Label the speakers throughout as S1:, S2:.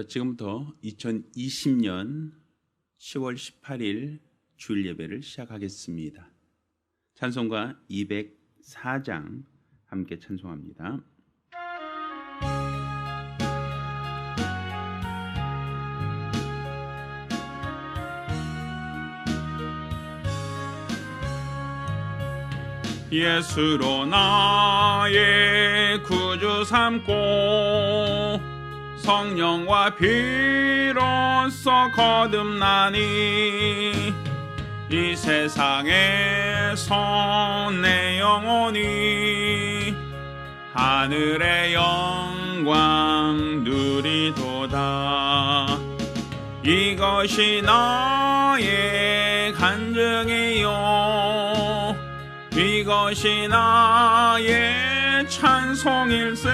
S1: 자, 지금부터 2020년 10월 18일 주일 예배를 시작하겠습니다. 찬송가 204장 함께 찬송합니다. 예수로 나의 구주 삼고 성령과 피로써 거듭나니 이 세상에서 내 영혼이 하늘의 영광 누리도다. 이것이 나의 간증이요 이것이 나의 찬송일세.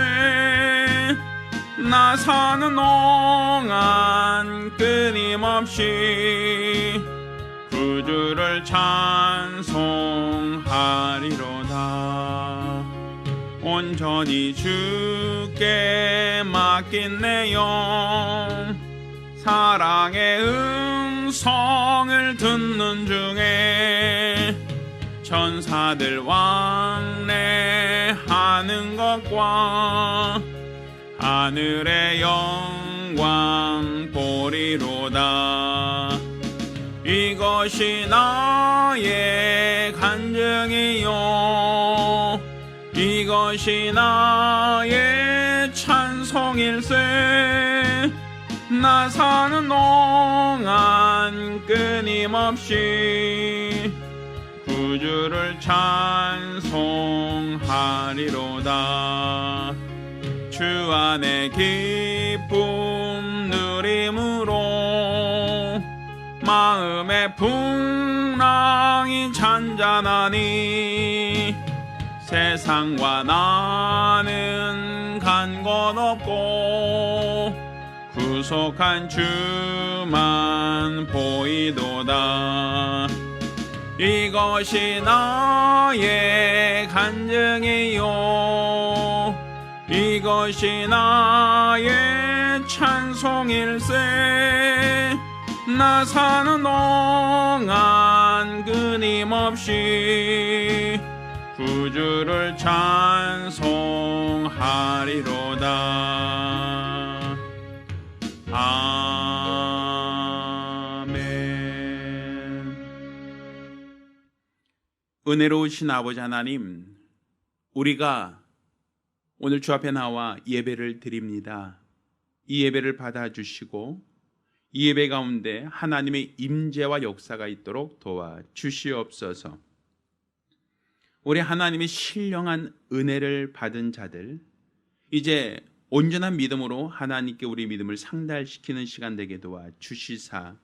S1: 나 사는 동안 끊임없이 구주를 찬송하리로다. 온전히 주께 맡긴 내 영 사랑의 음성을 듣는 중에 천사들 왕래하는 것과 하늘의 영광 보리로다. 이것이 나의 간증이요 이것이 나의 찬송일세. 나 사는 동안 끊임없이 구주를 찬송하리로다. 주 안에 기쁨 누림으로 마음의 풍랑이 잔잔하니 세상과 나는 간 것 없고 구속한 주만 보이도다. 이것이 나의 간증이요 이것이 나의 찬송일세. 나 사는 동안 끊임없이 구주를 찬송하리로다. 아멘. 은혜로우신 아버지 하나님, 우리가 오늘 주 앞에 나와 예배를 드립니다. 이 예배를 받아주시고 이 예배 가운데 하나님의 임재와 역사가 있도록 도와주시옵소서. 우리 하나님의 신령한 은혜를 받은 자들, 이제 온전한 믿음으로 하나님께 우리 믿음을 상달시키는 시간 되게 도와주시사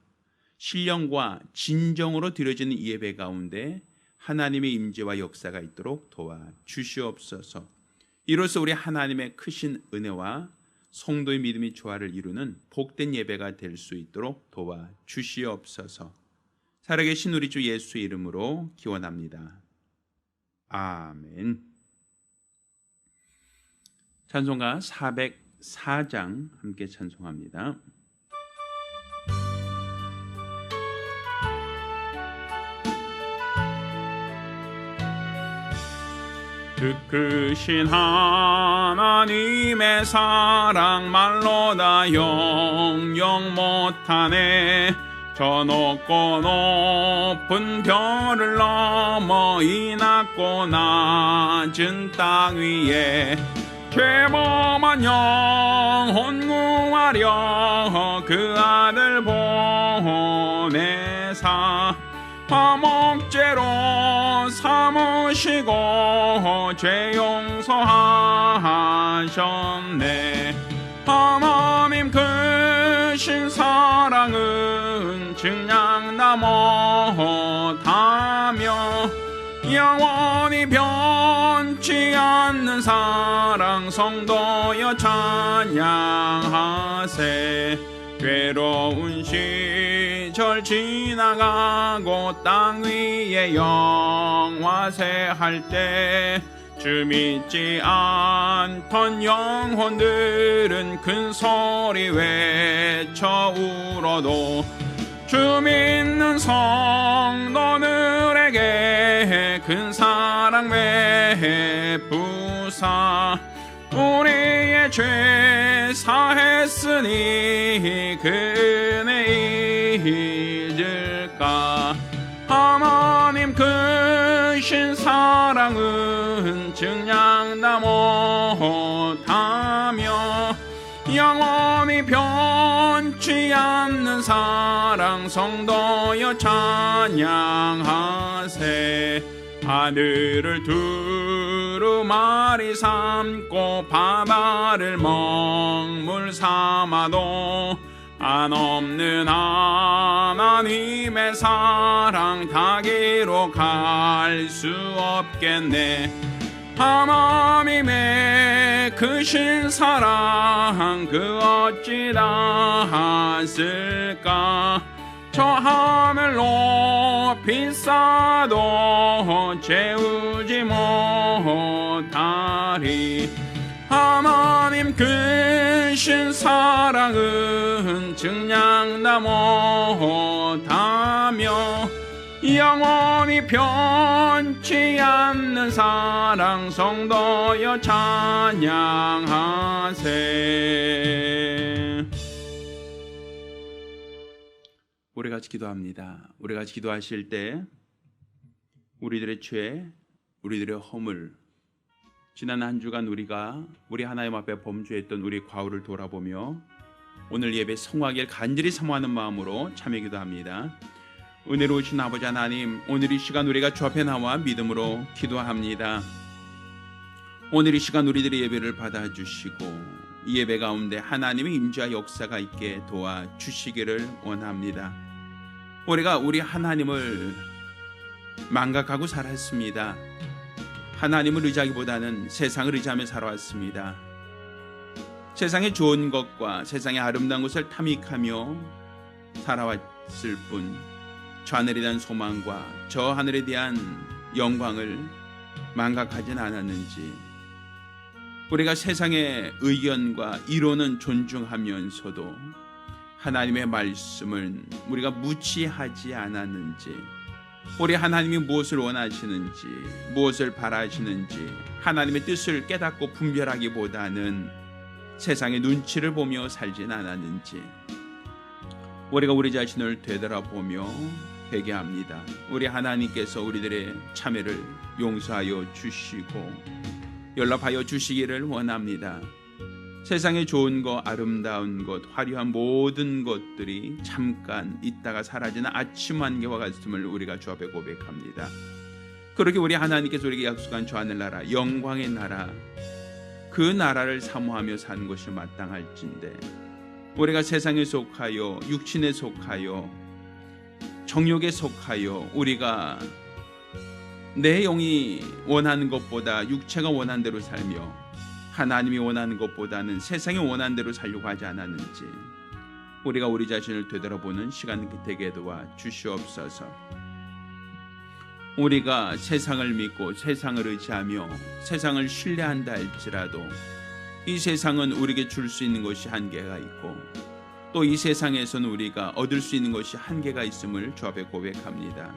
S1: 신령과 진정으로 드려지는 이 예배 가운데 하나님의 임재와 역사가 있도록 도와주시옵소서. 이로써 우리 하나님의 크신 은혜와 성도의 믿음이 조화를 이루는 복된 예배가 될 수 있도록 도와주시옵소서. 살아계신 우리 주 예수의 이름으로 기원합니다. 아멘. 찬송가 404장 함께 찬송합니다. 크신 하나님의 사랑 말로 다 영영 못하네. 저 높고 높은 별을 넘어 이 낮고 낮은 땅 위에 죄범한 영혼 구하려 그 아들 보내사 화목제로 삼으시고 죄 용서하셨네. 하나님 크신 사랑은 증량다 못하며 영원히 변치 않는 사랑 성도여 찬양하세. 괴로운 시절 지나가고 땅 위에 영화세 할 때 주 믿지 않던 영혼들은 큰 소리 외쳐 울어도 주 믿는 성도들에게 큰 사랑 베푸사 우리의 죄 사했으니 그 은혜 잊을까. 하나님 크신 사랑은 증량다 못하며 영원히 변치 않는 사랑 성도여 찬양하세. 하늘을 두루마리 삼고 바다를 먹물 삼아도 한없는 하나님의 사랑 다 기록할 수 없겠네. 하나님의 크신 사랑 그 어찌 다 하실까. 저 하늘 높이 쌓아도 채우지 못하리. 하나님 크신 사랑은 증량다 못하며 영원히 변치 않는 사랑 성도여 찬양하세. 우리 같이 기도합니다. 우리 같이 기도하실 때 우리들의 죄, 우리들의 허물, 지난 한 주간 우리가 우리 하나님 앞에 범죄했던 우리 과오를 돌아보며 오늘 예배 성화기를 간절히 사모하는 마음으로 참여 기도합니다. 은혜로우신 아버지 하나님, 오늘 이 시간 우리가 주 앞에 나와 믿음으로 기도합니다. 오늘 이 시간 우리들의 예배를 받아주시고 이 예배 가운데 하나님의 임재와 역사가 있게 도와주시기를 원합니다. 우리가 우리 하나님을 망각하고 살았습니다. 하나님을 의지하기보다는 세상을 의지하며 살아왔습니다. 세상의 좋은 것과 세상의 아름다운 것을 탐닉하며 살아왔을 뿐 저 하늘에 대한 소망과 저 하늘에 대한 영광을 망각하진 않았는지, 우리가 세상의 의견과 이론은 존중하면서도 하나님의 말씀을 우리가 무시하지 않았는지, 우리 하나님이 무엇을 원하시는지, 무엇을 바라시는지 하나님의 뜻을 깨닫고 분별하기보다는 세상의 눈치를 보며 살진 않았는지 우리가 우리 자신을 되돌아보며 회개합니다. 우리 하나님께서 우리들의 참회를 용서하여 주시고 연락하여 주시기를 원합니다. 세상에 좋은 것, 아름다운 것, 화려한 모든 것들이 잠깐 있다가 사라지는 아침 안개와 같음을 우리가 주 앞에 고백합니다. 그렇게 우리 하나님께서 우리에게 약속한 저 하늘나라, 영광의 나라, 그 나라를 사모하며 사는 것이 마땅할진데 우리가 세상에 속하여 육신에 속하여 정욕에 속하여 우리가 내 영이 원하는 것보다 육체가 원하는 대로 살며 하나님이 원하는 것보다는 세상이 원하는 대로 살려고 하지 않았는지 우리가 우리 자신을 되돌아보는 시간 되게 도와 주시옵소서. 우리가 세상을 믿고 세상을 의지하며 세상을 신뢰한다 할지라도 이 세상은 우리에게 줄 수 있는 것이 한계가 있고 또 이 세상에서는 우리가 얻을 수 있는 것이 한계가 있음을 주 앞에 고백합니다.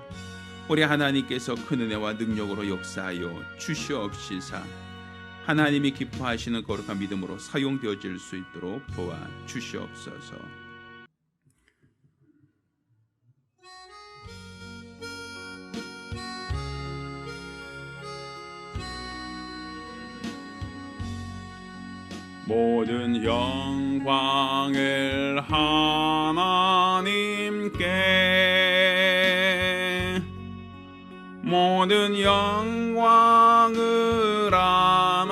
S1: 우리 하나님께서 큰 은혜와 능력으로 역사하여 주시옵시사 하나님이 기뻐하시는 거룩한 믿음으로 사용되어질 수 있도록 도와주시옵소서. 모든 영광을 하나님께, 모든 영광을 하나님께,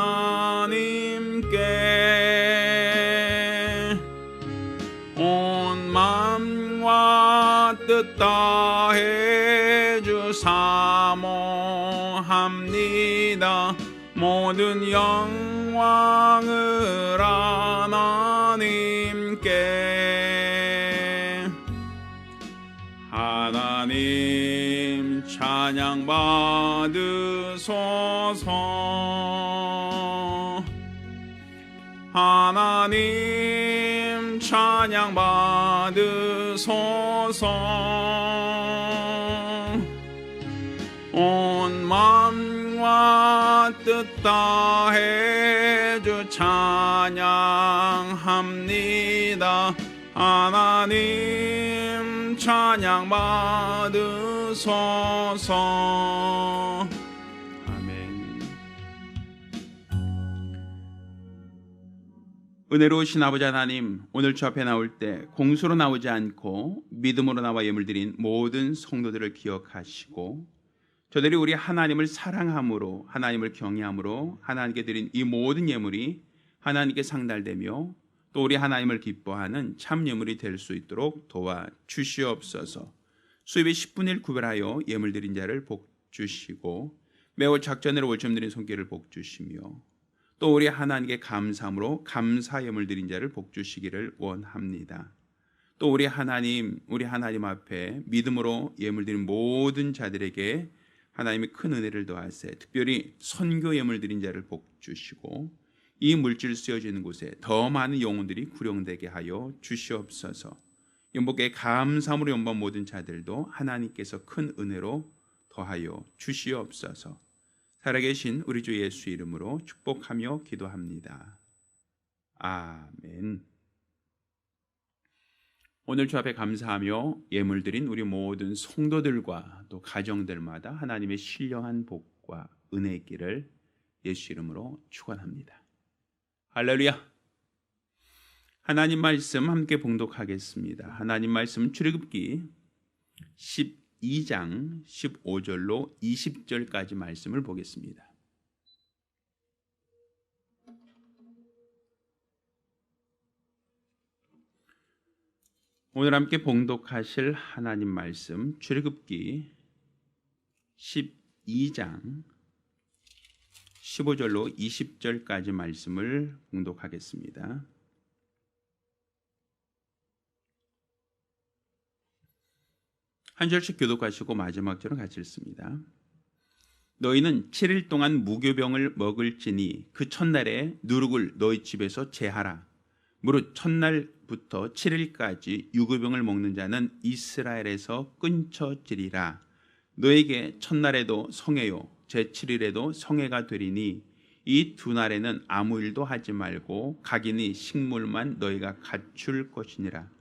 S1: 온 마음과 뜻 다해 주 사모합니다. 모든 영광을 하나님께, 하나님 찬양 받으소서. 하나님 찬양 받으소서. 온 마음과 뜻 다해 주 찬양합니다. 하나님 찬양 받으소서. 아멘. 은혜로우신 아버지 하나님, 오늘 주 앞에 나올 때 공수로 나오지 않고 믿음으로 나와 예물 드린 모든 성도들을 기억하시고, 저들이 우리 하나님을 사랑함으로, 하나님을 경외함으로 하나님께 드린 이 모든 예물이 하나님께 상달되며 또 우리 하나님을 기뻐하는 참 예물이 될 수 있도록 도와 주시옵소서. 수입의 10분의 1 구별하여 예물 드린 자를 복 주시고, 매우 작전으로 월점 드린 손길을 복 주시며, 또 우리 하나님께 감사함으로 감사 예물 드린 자를 복 주시기를 원합니다. 또 우리 하나님 앞에 믿음으로 예물 드린 모든 자들에게 하나님이 큰 은혜를 더하세. 특별히 선교 예물 드린 자를 복 주시고, 이 물질 쓰여지는 곳에 더 많은 영혼들이 구령되게 하여 주시옵소서. 연복에 감사함으로 연방 모든 자들도 하나님께서 큰 은혜로 더하여 주시옵소서. 살아계신 우리 주 예수 이름으로 축복하며 기도합니다. 아멘. 오늘 주 앞에 감사하며 예물 드린 우리 모든 성도들과 또 가정들마다 하나님의 신령한 복과 은혜 있기를 예수 이름으로 축원합니다. 할렐루야. 하나님 말씀 함께 봉독하겠습니다. 하나님 말씀 출애굽기 12장 15절로 20절까지 말씀을 보겠습니다. 오늘 함께 봉독하실 하나님 말씀 출애굽기 12장 15절로 20절까지 말씀을 봉독하겠습니다. 한 절씩 교독하시고 마지막 절은 같이 읽습니다. 너희는 7일 동안 무교병을 먹을지니 그 첫날에 누룩을 너희 집에서 제하라. 무릇 첫날부터 7일까지 유교병을 먹는 자는 이스라엘에서 끊쳐지리라. 너에게 첫날에도 성회요 제7일에도 성회가 되리니 이 두 날에는 아무 일도 하지 말고 각인이 식물만 너희가 갖출 것이니라.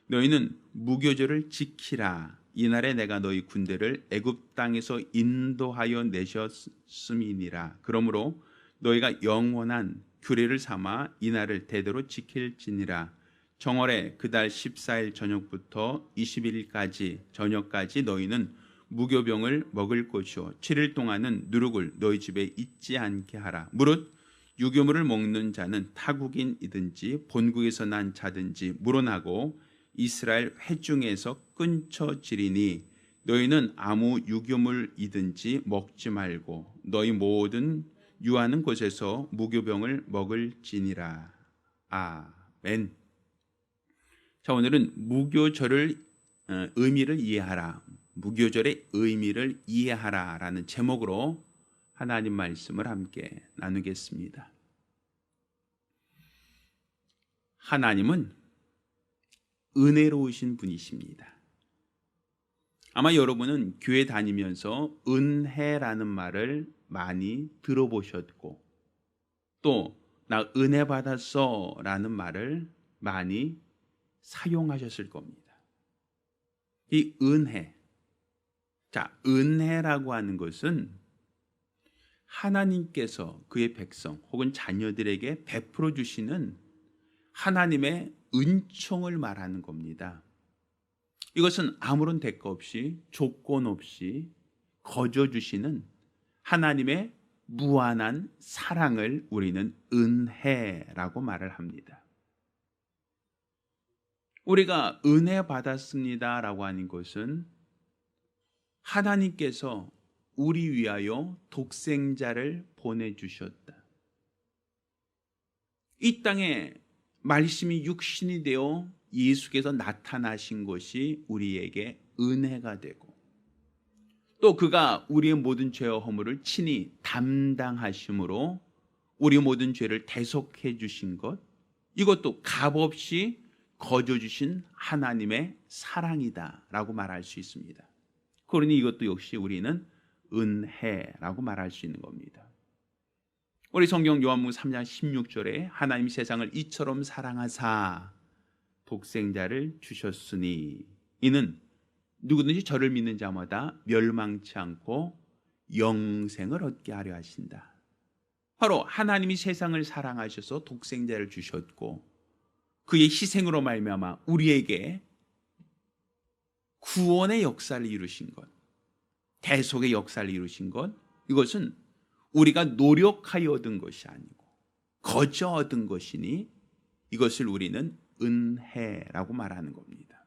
S1: 너희는 무교절을 지키라. 이날에 내가 너희 군대를 애굽 땅에서 인도하여 내셨음이니라. 그러므로 너희가 영원한 규례를 삼아 이날을 대대로 지킬지니라. 정월에 그달 14일 저녁부터 21일까지 저녁까지 너희는 무교병을 먹을 것이요 7일 동안은 누룩을 너희 집에 있지 않게 하라. 무릇 유교물을 먹는 자는 타국인이든지 본국에서 난 자든지 물어나고 이스라엘 회중에서 끊쳐지리니 너희는 아무 유교물이든지 먹지 말고 너희 모든 유하는 곳에서 무교병을 먹을지니라. 아멘. 자, 오늘은 무교절을 의미를 이해하라, 무교절의 의미를 이해하라라는 제목으로 하나님 말씀을 함께 나누겠습니다. 하나님은 은혜로우신 분이십니다. 아마 여러분은 교회 다니면서 은혜라는 말을 많이 들어보셨고 또 나 은혜 받았어 라는 말을 많이 사용하셨을 겁니다. 이 은혜, 자, 은혜라고 하는 것은 하나님께서 그의 백성 혹은 자녀들에게 베풀어 주시는 하나님의 은총을 말하는 겁니다. 이것은 아무런 대가 없이 조건 없이 거저 주시는 하나님의 무한한 사랑을 우리는 은혜라고 말을 합니다. 우리가 은혜 받았습니다라고 하는 것은 하나님께서 우리 위하여 독생자를 보내주셨다. 이 땅에 말씀이 육신이 되어 예수께서 나타나신 것이 우리에게 은혜가 되고, 또 그가 우리의 모든 죄와 허물을 친히 담당하심으로 우리 모든 죄를 대속해 주신 것, 이것도 값없이 거저 주신 하나님의 사랑이다라고 말할 수 있습니다. 그러니 이것도 역시 우리는 은혜라고 말할 수 있는 겁니다. 우리 성경 요한복음 3장 16절에 하나님이 세상을 이처럼 사랑하사 독생자를 주셨으니 이는 누구든지 저를 믿는 자마다 멸망치 않고 영생을 얻게 하려 하신다. 바로 하나님이 세상을 사랑하셔서 독생자를 주셨고, 그의 희생으로 말미암아 우리에게 구원의 역사를 이루신 것, 대속의 역사를 이루신 것, 이것은 우리가 노력하여 얻은 것이 아니고 거저 얻은 것이니 이것을 우리는 은혜라고 말하는 겁니다.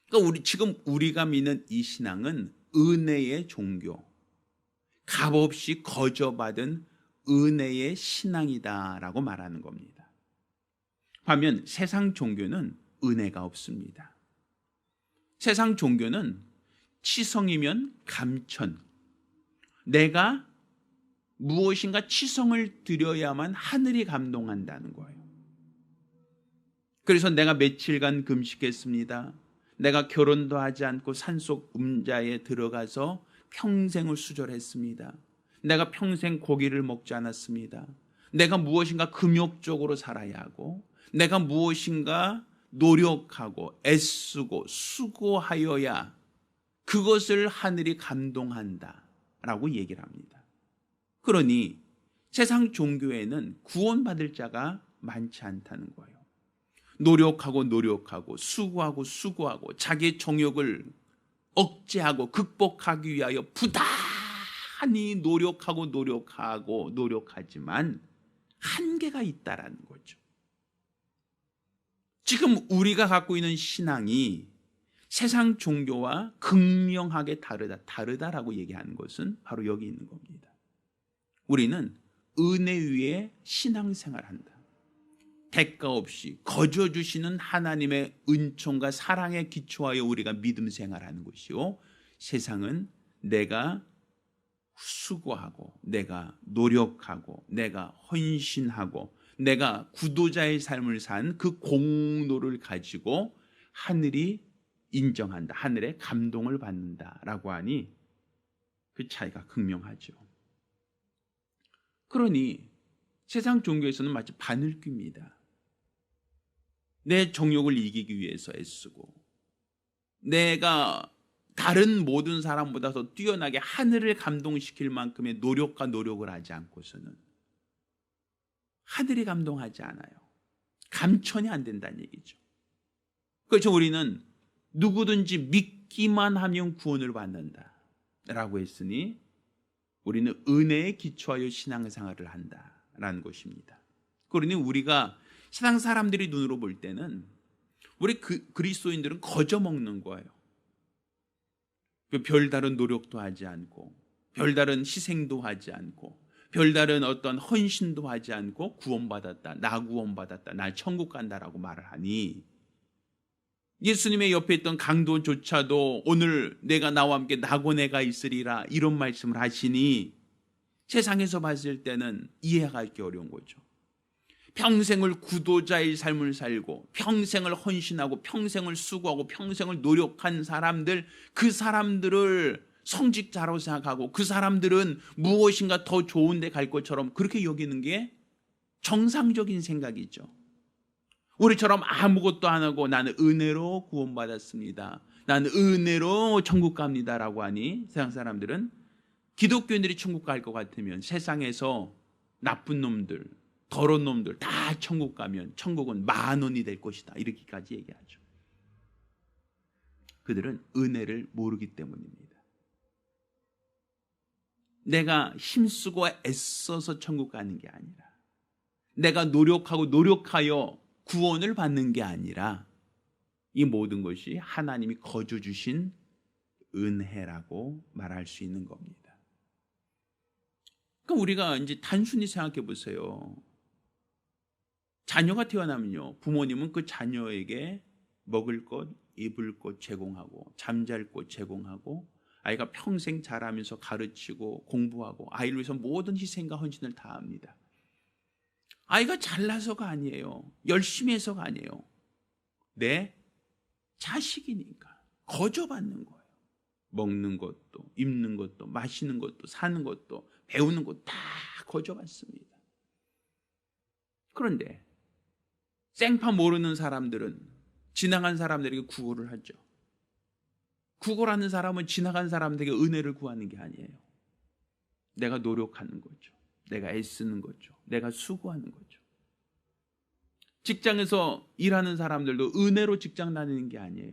S1: 그러니까 지금 우리가 믿는 이 신앙은 은혜의 종교, 값없이 거저 받은 은혜의 신앙이다라고 말하는 겁니다. 반면 세상 종교는 은혜가 없습니다. 세상 종교는 치성이면 감천, 내가 무엇인가 치성을 드려야만 하늘이 감동한다는 거예요. 그래서 내가 며칠간 금식했습니다. 내가 결혼도 하지 않고 산속 음자에 들어가서 평생을 수절했습니다. 내가 평생 고기를 먹지 않았습니다. 내가 무엇인가 금욕적으로 살아야 하고, 내가 무엇인가 노력하고 애쓰고 수고하여야 그것을 하늘이 감동한다라고 얘기를 합니다. 그러니 세상 종교에는 구원받을 자가 많지 않다는 거예요. 노력하고 수고하고 자기의 정욕을 억제하고 극복하기 위하여 부단히 노력하지만 한계가 있다라는 거죠. 지금 우리가 갖고 있는 신앙이 세상 종교와 극명하게 다르다라고 얘기하는 것은 바로 여기 있는 겁니다. 우리는 은혜 위에 신앙생활한다. 대가 없이 거저 주시는 하나님의 은총과 사랑에 기초하여 우리가 믿음 생활하는 것이요, 세상은 내가 수고하고 내가 노력하고 내가 헌신하고 내가 구도자의 삶을 산 그 공로를 가지고 하늘이 인정한다, 하늘의 감동을 받는다라고 하니 그 차이가 극명하죠. 그러니 세상 종교에서는 마치 바늘귀입니다. 내 정욕을 이기기 위해서 애쓰고 내가 다른 모든 사람보다 더 뛰어나게 하늘을 감동시킬 만큼의 노력을 하지 않고서는 하늘이 감동하지 않아요. 감천이 안 된다는 얘기죠. 그래서 우리는 누구든지 믿기만 하면 구원을 받는다라고 했으니 우리는 은혜에 기초하여 신앙생활을 한다라는 것입니다. 그러니 우리가 세상 사람들이 눈으로 볼 때는 우리 그리스도인들은 거저 먹는 거예요. 별다른 노력도 하지 않고 별다른 희생도 하지 않고 별다른 어떤 헌신도 하지 않고 구원받았다, 나 천국 간다라고 말을 하니, 예수님의 옆에 있던 강도조차도 오늘 내가 나와 함께 낙원에가 있으리라 이런 말씀을 하시니 세상에서 봤을 때는 이해하기 어려운 거죠. 평생을 구도자의 삶을 살고 평생을 헌신하고 평생을 수고하고 평생을 노력한 사람들, 그 사람들을 성직자로 생각하고 그 사람들은 무엇인가 더 좋은 데 갈 것처럼 그렇게 여기는 게 정상적인 생각이죠. 우리처럼 아무것도 안 하고 나는 은혜로 구원받았습니다, 나는 은혜로 천국 갑니다라고 하니 세상 사람들은 기독교인들이 천국 갈 것 같으면 세상에서 나쁜 놈들, 더러운 놈들 다 천국 가면 천국은 10,000원이 될 것이다 이렇게까지 얘기하죠. 그들은 은혜를 모르기 때문입니다. 내가 힘쓰고 애써서 천국 가는 게 아니라, 내가 노력하여 구원을 받는 게 아니라 이 모든 것이 하나님이 거저 주신 은혜라고 말할 수 있는 겁니다. 그러니까 우리가 이제 단순히 생각해 보세요. 자녀가 태어나면요, 부모님은 그 자녀에게 먹을 것, 입을 곳 제공하고 잠잘 곳 제공하고 아이가 평생 자라면서 가르치고 공부하고 아이를 위해서 모든 희생과 헌신을 다합니다. 아이가 잘나서가 아니에요. 열심히 해서가 아니에요. 내 자식이니까 거저받는 거예요. 먹는 것도 입는 것도 마시는 것도 사는 것도 배우는 것도 다 거저받습니다. 그런데 생파 모르는 사람들은 지나간 사람들에게 구걸을 하죠. 구걸하는 사람은 지나간 사람들에게 은혜를 구하는 게 아니에요. 내가 노력하는 거죠. 내가 애쓰는 거죠. 내가 수고하는 거죠. 직장에서 일하는 사람들도 은혜로 직장 다니는 게 아니에요.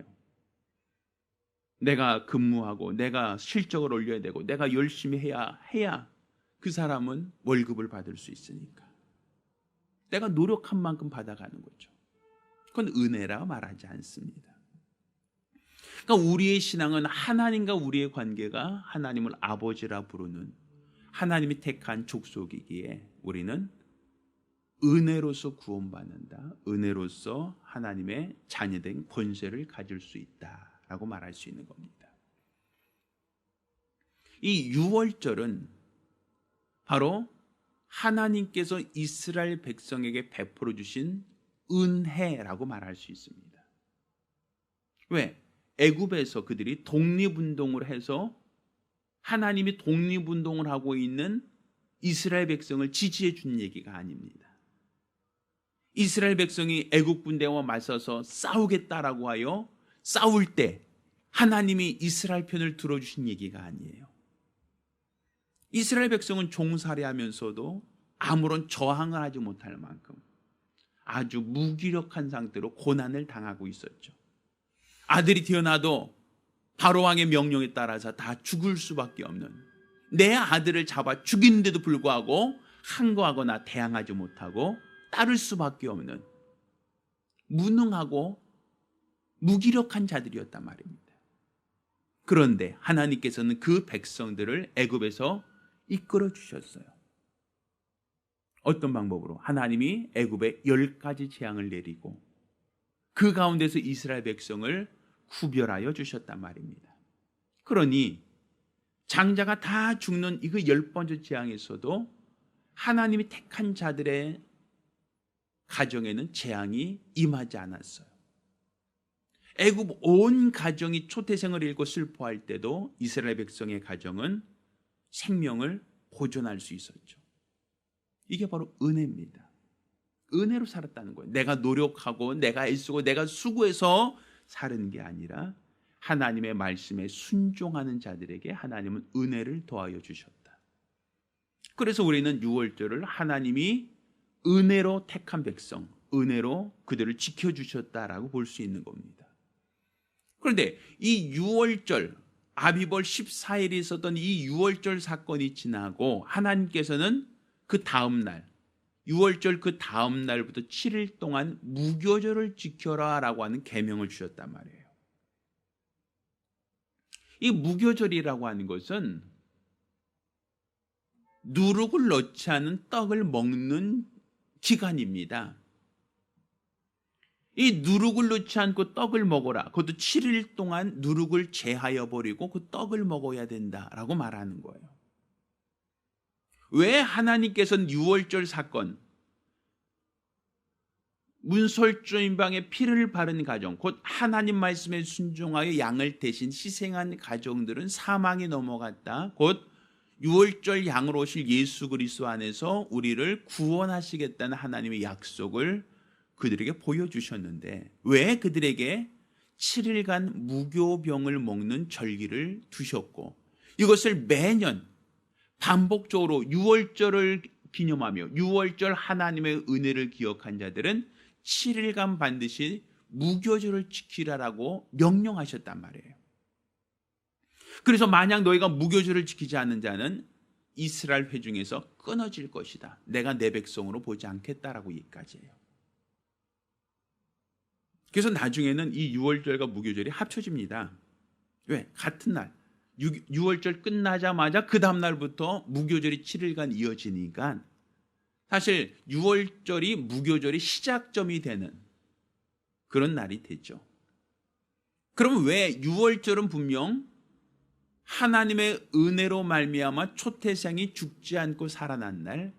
S1: 내가 근무하고 내가 실적을 올려야 되고 내가 열심히 해야 그 사람은 월급을 받을 수 있으니까. 내가 노력한 만큼 받아가는 거죠. 그건 은혜라 말하지 않습니다. 그러니까 우리의 신앙은 하나님과 우리의 관계가 하나님을 아버지라 부르는 하나님이 택한 족속이기에 우리는 은혜로서 구원받는다. 은혜로서 하나님의 자녀된 권세를 가질 수 있다라고 말할 수 있는 겁니다. 이 유월절은 바로 하나님께서 이스라엘 백성에게 베풀어 주신 은혜라고 말할 수 있습니다. 왜? 애굽에서 그들이 독립운동을 해서 하나님이 독립운동을 하고 있는 이스라엘 백성을 지지해 준 얘기가 아닙니다. 이스라엘 백성이 애굽 군대와 맞서서 싸우겠다라고 하여 싸울 때 하나님이 이스라엘 편을 들어주신 얘기가 아니에요. 이스라엘 백성은 종살이하면서도 아무런 저항을 하지 못할 만큼 아주 무기력한 상태로 고난을 당하고 있었죠. 아들이 태어나도 바로왕의 명령에 따라서 다 죽을 수밖에 없는, 내 아들을 잡아 죽이는데도 불구하고 항거하거나 대항하지 못하고 따를 수밖에 없는 무능하고 무기력한 자들이었단 말입니다. 그런데 하나님께서는 그 백성들을 애굽에서 이끌어 주셨어요. 어떤 방법으로? 하나님이 애굽에 10가지 재앙을 내리고 그 가운데서 이스라엘 백성을 구별하여 주셨단 말입니다. 그러니 장자가 다 죽는 이 그 10번째 재앙에서도 하나님이 택한 자들의 가정에는 재앙이 임하지 않았어요. 애굽 온 가정이 초태생을 잃고 슬퍼할 때도 이스라엘 백성의 가정은 생명을 보존할 수 있었죠. 이게 바로 은혜입니다. 은혜로 살았다는 거예요. 내가 노력하고 내가 애쓰고 내가 수고해서 사는 게 아니라 하나님의 말씀에 순종하는 자들에게 하나님은 은혜를 더하여 주셨다. 그래서 우리는 유월절을 하나님이 은혜로 택한 백성, 은혜로 그들을 지켜주셨다라고 볼 수 있는 겁니다. 그런데 이 유월절, 아비벌 14일에 있었던 이 유월절 사건이 지나고 하나님께서는 그 다음 날, 유월절 그 다음 날부터 7일 동안 무교절을 지켜라라고 하는 계명을 주셨단 말이에요. 이 무교절이라고 하는 것은 누룩을 넣지 않은 떡을 먹는 기간입니다. 이 누룩을 넣지 않고 떡을 먹어라. 그것도 7일 동안 누룩을 제하여 버리고 그 떡을 먹어야 된다라고 말하는 거예요. 왜 하나님께서는 유월절 사건, 문설주인방에 피를 바른 가정, 곧 하나님 말씀에 순종하여 양을 대신 희생한 가정들은 사망에 넘어갔다. 곧 유월절 양으로 오실 예수 그리스도 안에서 우리를 구원하시겠다는 하나님의 약속을 그들에게 보여주셨는데 왜 그들에게 7일간 무교병을 먹는 절기를 두셨고 이것을 매년 반복적으로 유월절을 기념하며 유월절 하나님의 은혜를 기억한 자들은 7일간 반드시 무교절을 지키라라고 명령하셨단 말이에요. 그래서 만약 너희가 무교절을 지키지 않는 자는 이스라엘 회중에서 끊어질 것이다. 내가 내 백성으로 보지 않겠다라고 얘기까지해요. 그래서 나중에는 이 유월절과 무교절이 합쳐집니다. 왜? 같은 날. 유월절 끝나자마자 그 다음 날부터 무교절이 7일간 이어지니까 사실 유월절이 무교절이 시작점이 되는 그런 날이 되죠. 그러면 왜 6월절은 분명 하나님의 은혜로 말미암아 초태생이 죽지 않고 살아난 날,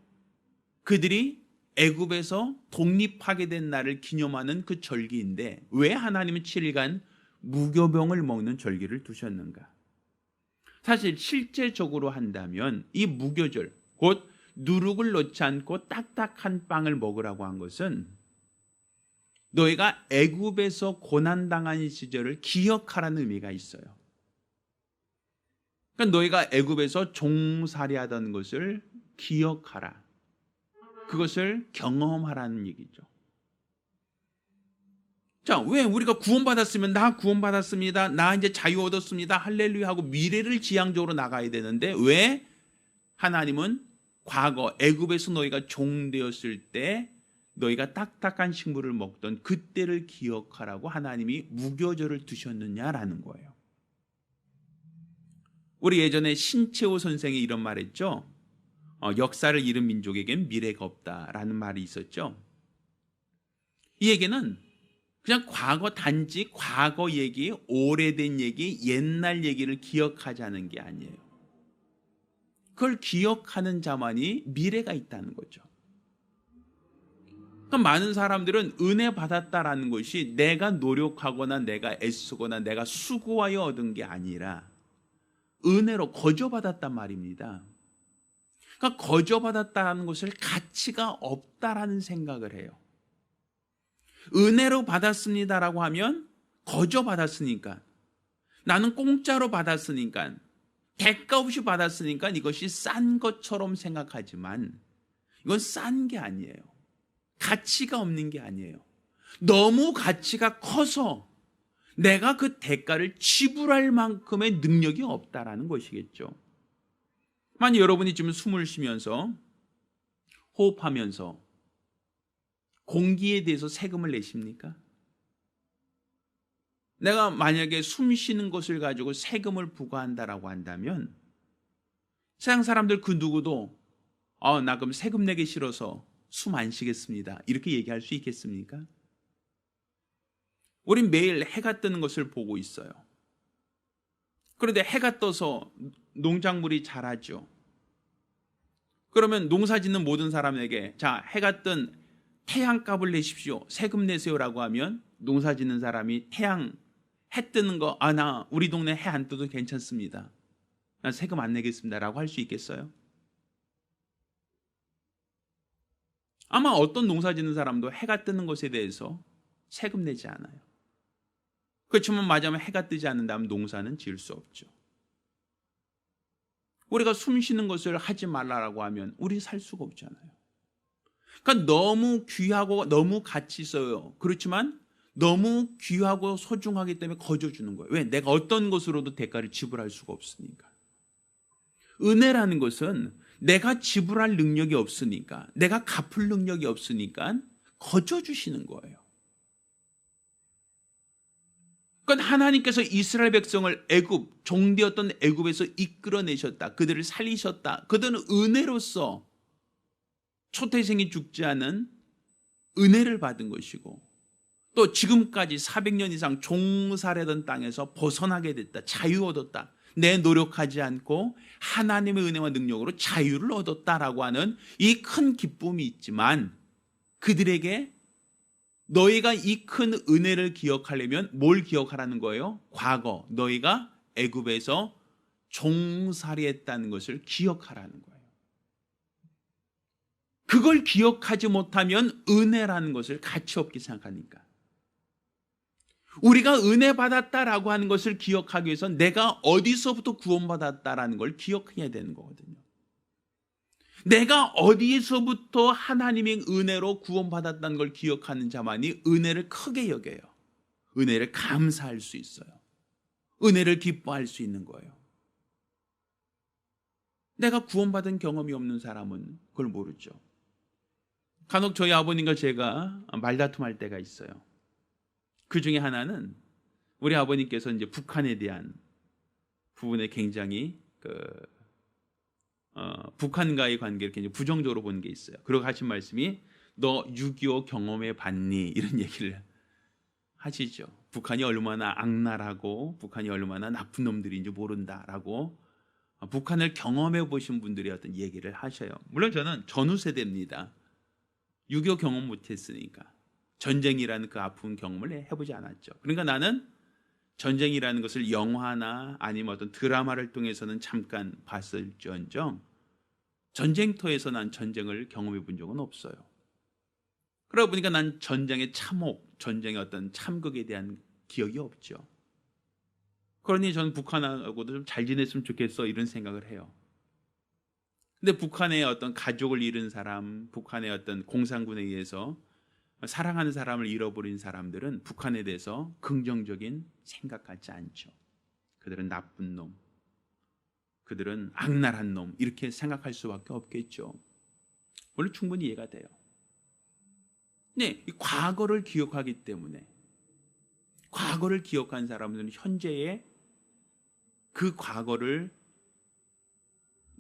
S1: 그들이 애굽에서 독립하게 된 날을 기념하는 그 절기인데 왜 하나님은 7일간 무교병을 먹는 절기를 두셨는가? 사실 실제적으로 한다면 이 무교절, 곧 누룩을 넣지 않고 딱딱한 빵을 먹으라고 한 것은 너희가 애굽에서 고난당한 시절을 기억하라는 의미가 있어요. 그러니까 너희가 애굽에서 종살이하던 것을 기억하라. 그것을 경험하라는 얘기죠. 자, 왜 우리가 구원받았으면 나 구원받았습니다, 나 이제 자유 얻었습니다, 할렐루야 하고 미래를 지향적으로 나가야 되는데 왜 하나님은 과거 애굽에서 너희가 종되었을 때 너희가 딱딱한 식물을 먹던 그때를 기억하라고 하나님이 무교절을 두셨느냐라는 거예요. 우리 예전에 신채호 선생이 이런 말 했죠. 역사를 잃은 민족에겐 미래가 없다라는 말이 있었죠. 이 얘기는 그냥 단지 과거 얘기, 오래된 얘기, 옛날 얘기를 기억하자는 게 아니에요. 그걸 기억하는 자만이 미래가 있다는 거죠. 그러니까 많은 사람들은 은혜 받았다라는 것이 내가 노력하거나 내가 애쓰거나 내가 수고하여 얻은 게 아니라 은혜로 거저받았단 말입니다. 그러니까 거저받았다는 것을 가치가 없다라는 생각을 해요. 은혜로 받았습니다라고 하면 거저받았으니까, 나는 공짜로 받았으니까, 대가 없이 받았으니까 이것이 싼 것처럼 생각하지만 이건 싼 게 아니에요. 가치가 없는 게 아니에요. 너무 가치가 커서 내가 그 대가를 지불할 만큼의 능력이 없다라는 것이겠죠. 만약 여러분이 지금 숨을 쉬면서 호흡하면서 공기에 대해서 세금을 내십니까? 내가 만약에 숨 쉬는 것을 가지고 세금을 부과한다라고 한다면 세상 사람들 그 누구도 나 그럼 세금 내기 싫어서 숨 안 쉬겠습니다, 이렇게 얘기할 수 있겠습니까? 우린 매일 해가 뜨는 것을 보고 있어요. 그런데 해가 떠서 농작물이 자라죠. 그러면 농사 짓는 모든 사람에게 자, 해가 뜬 태양값을 내십시오, 세금 내세요라고 하면 농사 짓는 사람이 해 뜨는 거, 나 우리 동네 해 안 떠도 괜찮습니다, 난 세금 안 내겠습니다라고 할 수 있겠어요? 아마 어떤 농사 짓는 사람도 해가 뜨는 것에 대해서 세금 내지 않아요. 그렇지만 맞으면 해가 뜨지 않는다면 농사는 지을 수 없죠. 우리가 숨 쉬는 것을 하지 말라라고 하면 우리 살 수가 없잖아요. 그러니까 너무 귀하고 너무 가치 있어요. 그렇지만 너무 귀하고 소중하기 때문에 거저주는 거예요. 왜? 내가 어떤 것으로도 대가를 지불할 수가 없으니까. 은혜라는 것은 내가 지불할 능력이 없으니까, 내가 갚을 능력이 없으니까 거저주시는 거예요. 그러니까 하나님께서 이스라엘 백성을 종되었던 애굽에서 이끌어내셨다, 그들을 살리셨다, 그들은 은혜로서 초태생이 죽지 않은 은혜를 받은 것이고, 또 지금까지 400년 이상 종살이던 땅에서 벗어나게 됐다, 자유 얻었다, 내 노력하지 않고 하나님의 은혜와 능력으로 자유를 얻었다라고 하는 이 큰 기쁨이 있지만, 그들에게 너희가 이 큰 은혜를 기억하려면 뭘 기억하라는 거예요? 과거 너희가 애굽에서 종살이했다는 것을 기억하라는 거예요. 그걸 기억하지 못하면 은혜라는 것을 가치 없게 생각하니까. 우리가 은혜 받았다라고 하는 것을 기억하기 위해서 내가 어디서부터 구원받았다라는 걸 기억해야 되는 거거든요. 내가 어디에서부터 하나님의 은혜로 구원받았다는 걸 기억하는 자만이 은혜를 크게 여겨요. 은혜를 감사할 수 있어요. 은혜를 기뻐할 수 있는 거예요. 내가 구원받은 경험이 없는 사람은 그걸 모르죠. 간혹 저희 아버님과 제가 말다툼할 때가 있어요. 그 중에 하나는 우리 아버님께서 이제 북한에 대한 부분에 굉장히 북한과의 관계를 굉장히 부정적으로 보는 게 있어요. 그러고 하신 말씀이 너 6.25 경험해 봤니? 이런 얘기를 하시죠. 북한이 얼마나 악랄하고 북한이 얼마나 나쁜 놈들인지 모른다라고 북한을 경험해 보신 분들이 어떤 얘기를 하셔요. 물론 저는 전후 세대입니다. 6.25 경험 못했으니까 전쟁이라는 그 아픈 경험을 해보지 않았죠. 그러니까 나는 전쟁이라는 것을 영화나 아니면 어떤 드라마를 통해서는 잠깐 봤을지언정 전쟁터에서 난 전쟁을 경험해 본 적은 없어요. 그러다 보니까 난 전쟁의 참혹, 전쟁의 어떤 참극에 대한 기억이 없죠. 그러니 저는 북한하고도 좀 잘 지냈으면 좋겠어 이런 생각을 해요. 근데 북한의 어떤 가족을 잃은 사람, 북한의 어떤 공산군에 의해서 사랑하는 사람을 잃어버린 사람들은 북한에 대해서 긍정적인 생각 같지 않죠. 그들은 나쁜 놈, 그들은 악랄한 놈 이렇게 생각할 수밖에 없겠죠. 물론 충분히 이해가 돼요. 네, 이 과거를 기억하기 때문에 과거를 기억한 사람들은 현재의 그 과거를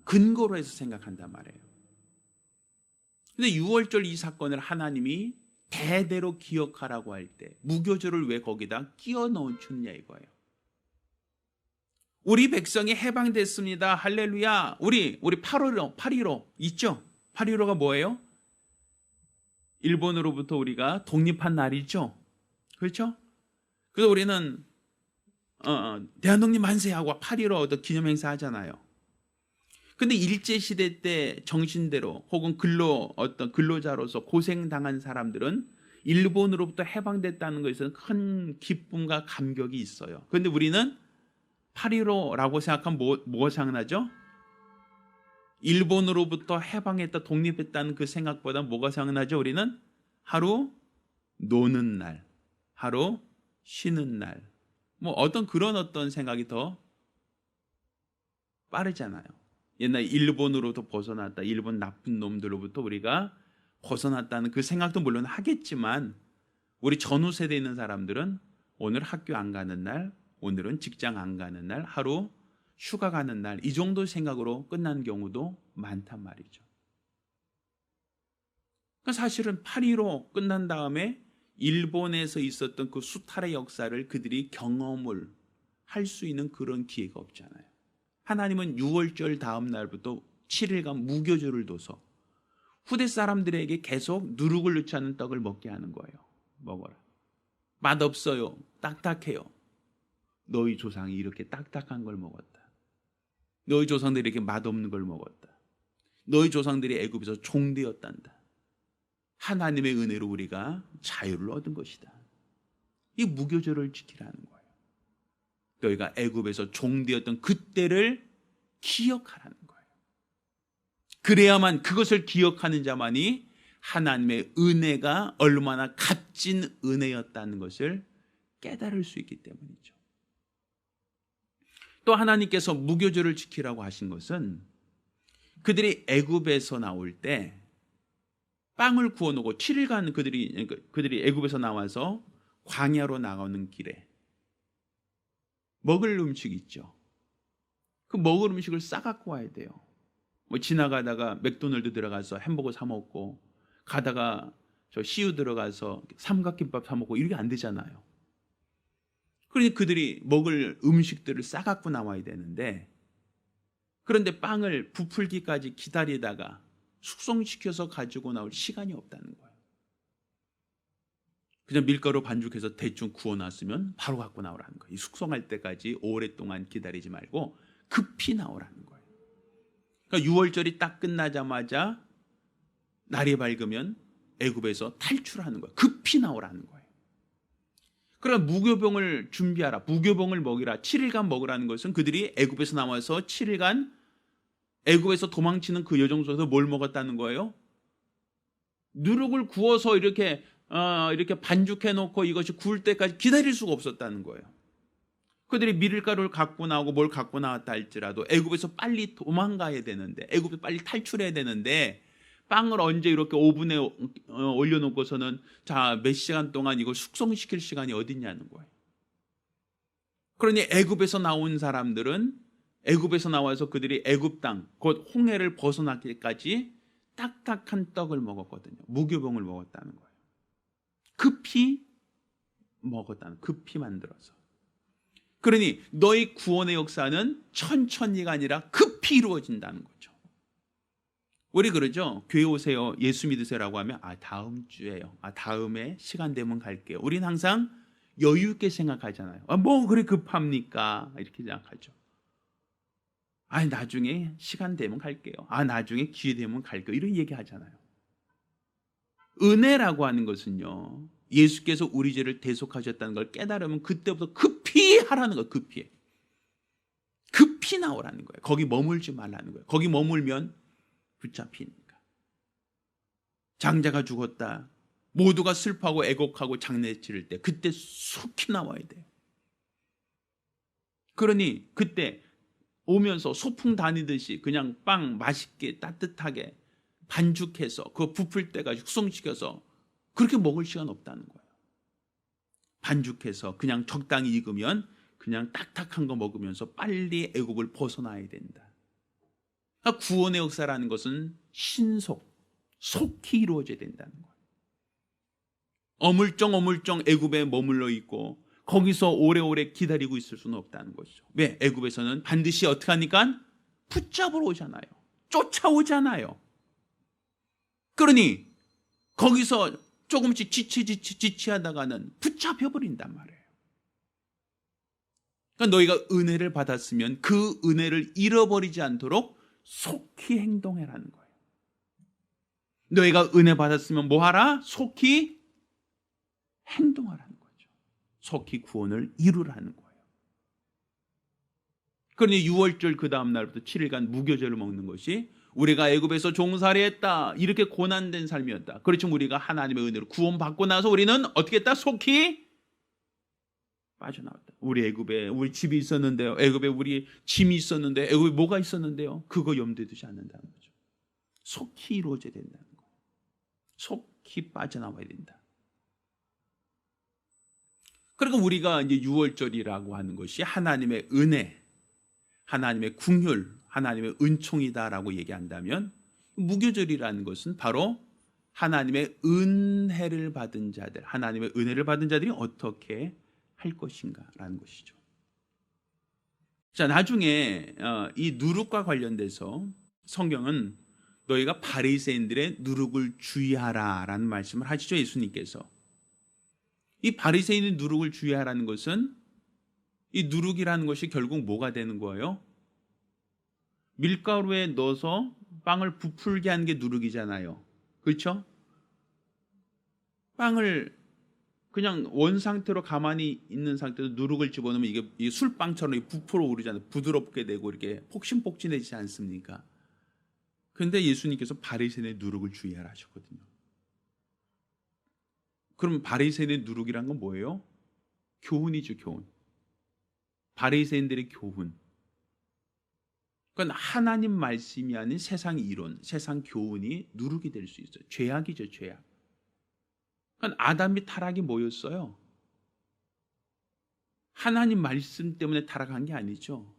S1: 근거로 해서 생각한단 말이에요. 근데 6월절 이 사건을 하나님이 대대로 기억하라고 할 때 무교절을 왜 거기다 끼워 넣어주느냐 이거예요. 우리 백성이 해방됐습니다. 할렐루야. 우리 8.15 있죠? 8.15가 뭐예요? 일본으로부터 우리가 독립한 날이죠. 그렇죠? 그래서 우리는 대한독립 만세하고 8.15 기념행사 하잖아요. 근데 일제시대 때 정신대로 혹은 근로자로서 고생당한 사람들은 일본으로부터 해방됐다는 것에는 큰 기쁨과 감격이 있어요. 그런데 우리는 8.15라고 생각하면 뭐가 생각나죠? 일본으로부터 해방했다, 독립했다는 그 생각보다 뭐가 생각나죠? 우리는 하루 노는 날, 하루 쉬는 날, 어떤 생각이 더 빠르잖아요. 옛날 일본으로부터 벗어났다, 일본 나쁜 놈들로부터 우리가 벗어났다는 그 생각도 물론 하겠지만 우리 전후 세대에 있는 사람들은 오늘 학교 안 가는 날, 오늘은 직장 안 가는 날, 하루 휴가 가는 날, 이 정도 생각으로 끝난 경우도 많단 말이죠. 그러니까 사실은 8.15 끝난 다음에 일본에서 있었던 그 수탈의 역사를 그들이 경험을 할 수 있는 그런 기회가 없잖아요. 하나님은 6월절 다음 날부터 7일간 무교절을 둬서 후대 사람들에게 계속 누룩을 넣지 않은 떡을 먹게 하는 거예요. 먹어라. 맛없어요. 딱딱해요. 너희 조상이 이렇게 딱딱한 걸 먹었다. 너희 조상들이 이렇게 맛없는 걸 먹었다. 너희 조상들이 애굽에서 종되었단다. 하나님의 은혜로 우리가 자유를 얻은 것이다. 이 무교절을 지키라는 거예요. 너희가 애굽에서 종되었던 그때를 기억하라는 거예요. 그래야만 그것을 기억하는 자만이 하나님의 은혜가 얼마나 값진 은혜였다는 것을 깨달을 수 있기 때문이죠. 또 하나님께서 무교절을 지키라고 하신 것은 그들이 애굽에서 나올 때 빵을 구워놓고 7일간 그들이 애굽에서 나와서 광야로 나가는 길에 먹을 음식이 있죠. 그 먹을 음식을 싸갖고 와야 돼요. 지나가다가 맥도날드 들어가서 햄버거 사 먹고 가다가 저 CU 들어가서 삼각김밥 사 먹고 이렇게 안 되잖아요. 그러니 그들이 먹을 음식들을 싸갖고 나와야 되는데, 그런데 빵을 부풀기까지 기다리다가 숙성시켜서 가지고 나올 시간이 없다는 거예요. 그냥 밀가루 반죽해서 대충 구워놨으면 바로 갖고 나오라는 거예요. 숙성할 때까지 오랫동안 기다리지 말고 급히 나오라는 거예요. 그러니까 6월절이 딱 끝나자마자 날이 밝으면 애굽에서 탈출하는 거예요. 급히 나오라는 거예요. 그러니까 무교병을 준비하라, 무교병을 먹이라, 7일간 먹으라는 것은 그들이 애굽에서 나와서 7일간 애굽에서 도망치는 그 여정 속에서 뭘 먹었다는 거예요? 누룩을 구워서 이렇게 반죽해 놓고 이것이 구울 때까지 기다릴 수가 없었다는 거예요. 그들이 밀가루를 갖고 나오고 뭘 갖고 나왔다 할지라도 애굽에서 빨리 도망가야 되는데, 애굽에 빨리 탈출해야 되는데, 빵을 언제 이렇게 오븐에 올려놓고서는 몇 시간 동안 이걸 숙성시킬 시간이 어딨냐는 거예요. 그러니 애굽에서 나온 사람들은 애굽에서 나와서 그들이 애굽 땅, 곧 홍해를 벗어나기까지 딱딱한 떡을 먹었거든요. 무교병을 먹었다는 거예요. 급히 먹었다는, 급히 만들어서. 그러니 너희 구원의 역사는 천천히가 아니라 급히 이루어진다는 거죠. 우리 그러죠. 교회 오세요, 예수 믿으세요라고 하면 다음 주에요, 다음에 시간 되면 갈게요. 우리는 항상 여유 있게 생각하잖아요. 뭐 그래 급합니까? 이렇게 생각하죠. 나중에 시간 되면 갈게요. 나중에 기회 되면 갈게요. 이런 얘기 하잖아요. 은혜라고 하는 것은요, 예수께서 우리 죄를 대속하셨다는 걸 깨달으면 그때부터 급히 하라는 거예요. 급히 나오라는 거예요. 거기 머물지 말라는 거예요. 거기 머물면 붙잡히니까. 장자가 죽었다, 모두가 슬퍼하고 애곡하고 장례 치를 때 그때 속히 나와야 돼요. 그러니 그때 오면서 소풍 다니듯이 그냥 빵 맛있게 따뜻하게 반죽해서 그거 부풀 때 가지고 숙성시켜서 그렇게 먹을 시간 없다는 거예요. 반죽해서 그냥 적당히 익으면 그냥 딱딱한 거 먹으면서 빨리 애굽을 벗어나야 된다. 구원의 역사라는 것은 속히 이루어져야 된다는 거예요. 어물쩡 애굽에 머물러 있고 거기서 오래오래 기다리고 있을 수는 없다는 것이죠. 왜? 애굽에서는 반드시 어떻게 하니까 붙잡으러 오잖아요. 쫓아오잖아요. 그러니 거기서 조금씩 지치하다가는 붙잡혀버린단 말이에요. 그러니까 너희가 은혜를 받았으면 그 은혜를 잃어버리지 않도록 속히 행동해라는 거예요. 너희가 은혜 받았으면 뭐하라? 속히 행동하라는 거죠. 속히 구원을 이루라는 거예요. 그러니 6월절 그 다음 날부터 7일간 무교절을 먹는 것이 우리가 애굽에서 종살이했다, 이렇게 고난된 삶이었다. 그렇지만 우리가 하나님의 은혜로 구원받고 나서 우리는 어떻게 했다? 속히 빠져나왔다. 우리 애굽에 우리 집이 있었는데요, 애굽에 우리 짐이 있었는데, 애굽에 뭐가 있었는데요, 그거 염두에 두지 않는다는 거죠. 속히 이루어져야 된다는 거예요. 속히 빠져나와야 된다. 그러니까 우리가 이제 6월절이라고 하는 것이 하나님의 은혜, 하나님의 긍휼, 하나님의 은총이다라고 얘기한다면, 무교절이라는 것은 바로 하나님의 은혜를 받은 자들, 하나님의 은혜를 받은 자들이 어떻게 할 것인가라는 것이죠. 자, 나중에 이 누룩과 관련돼서 성경은 너희가 바리새인들의 누룩을 주의하라라는 말씀을 하시죠, 예수님께서. 이 바리새인의 누룩을 주의하라는 것은, 이 누룩이라는 것이 결국 뭐가 되는 거예요? 밀가루에 넣어서 빵을 부풀게 하는 게 누룩이잖아요. 그렇죠? 빵을 그냥 원 상태로 가만히 있는 상태로 누룩을 집어넣으면 이게 술빵처럼 부풀어 오르잖아요. 부드럽게 되고 이렇게 폭신폭신해지지 않습니까? 그런데 예수님께서 바리새인의 누룩을 주의하라 하셨거든요. 그럼 바리새인의 누룩이란 건 뭐예요? 교훈이죠, 교훈. 바리새인들의 교훈. 그건 하나님 말씀이 아닌 세상 이론, 세상 교훈이 누룩이 될 수 있어요. 죄악이죠, 죄악. 그러니까 아담이 타락이 뭐였어요? 하나님 말씀 때문에 타락한 게 아니죠.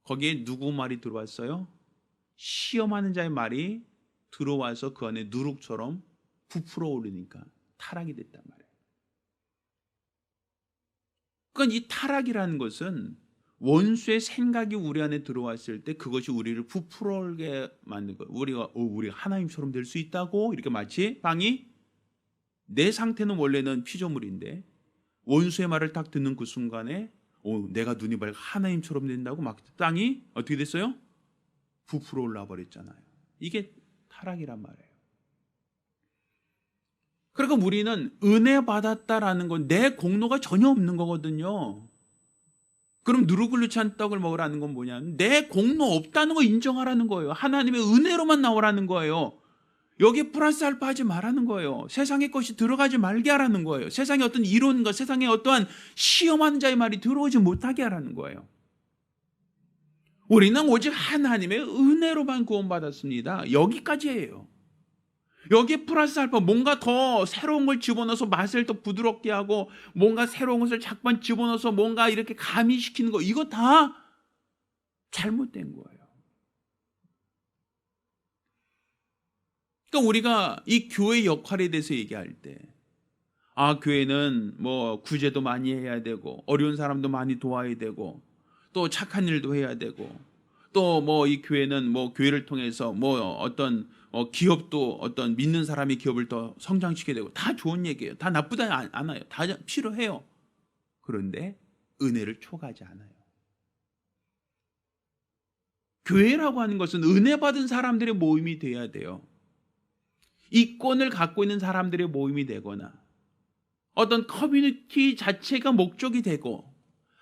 S1: 거기에 누구 말이 들어왔어요? 시험하는 자의 말이 들어와서 그 안에 누룩처럼 부풀어 오르니까 타락이 됐단 말이에요. 그러니까 이 타락이라는 것은 원수의 생각이 우리 안에 들어왔을 때 그것이 우리를 부풀게 만든 거예요. 우리가 하나님처럼 될 수 있다고, 이렇게 마치 빵이, 내 상태는 원래는 피조물인데 원수의 말을 딱 듣는 그 순간에 내가 눈이 밝아 하나님처럼 된다고 막 땅이 어떻게 됐어요? 부풀어 올라 버렸잖아요. 이게 타락이란 말이에요. 그러니까 우리는 은혜 받았다라는 건 내 공로가 전혀 없는 거거든요. 그럼 누룩을 넣지 않은 떡을 먹으라는 건 뭐냐면 내 공로 없다는 거 인정하라는 거예요. 하나님의 은혜로만 나오라는 거예요. 여기에 플러스 알파 하지 말라는 거예요. 세상의 것이 들어가지 말게 하라는 거예요. 세상의 어떤 이론과 세상의 어떠한 시험하는 자의 말이 들어오지 못하게 하라는 거예요. 우리는 오직 하나님의 은혜로만 구원받았습니다. 여기까지예요. 여기에 플러스 알파 뭔가 더 새로운 걸 집어넣어서 맛을 더 부드럽게 하고 뭔가 새로운 것을 자꾸만 집어넣어서 뭔가 이렇게 가미시키는 거, 이거 다 잘못된 거예요. 그러니까 우리가 이 교회 역할에 대해서 얘기할 때 교회는 뭐 구제도 많이 해야 되고 어려운 사람도 많이 도와야 되고 또 착한 일도 해야 되고 또 뭐 이 교회는 뭐 교회를 통해서 뭐 어떤 기업도 어떤 믿는 사람이 기업을 더 성장시켜야 되고 다 좋은 얘기예요. 다 나쁘지 않아요. 다 필요해요. 그런데 은혜를 초과하지 않아요. 교회라고 하는 것은 은혜 받은 사람들의 모임이 돼야 돼요. 이권을 갖고 있는 사람들의 모임이 되거나 어떤 커뮤니티 자체가 목적이 되고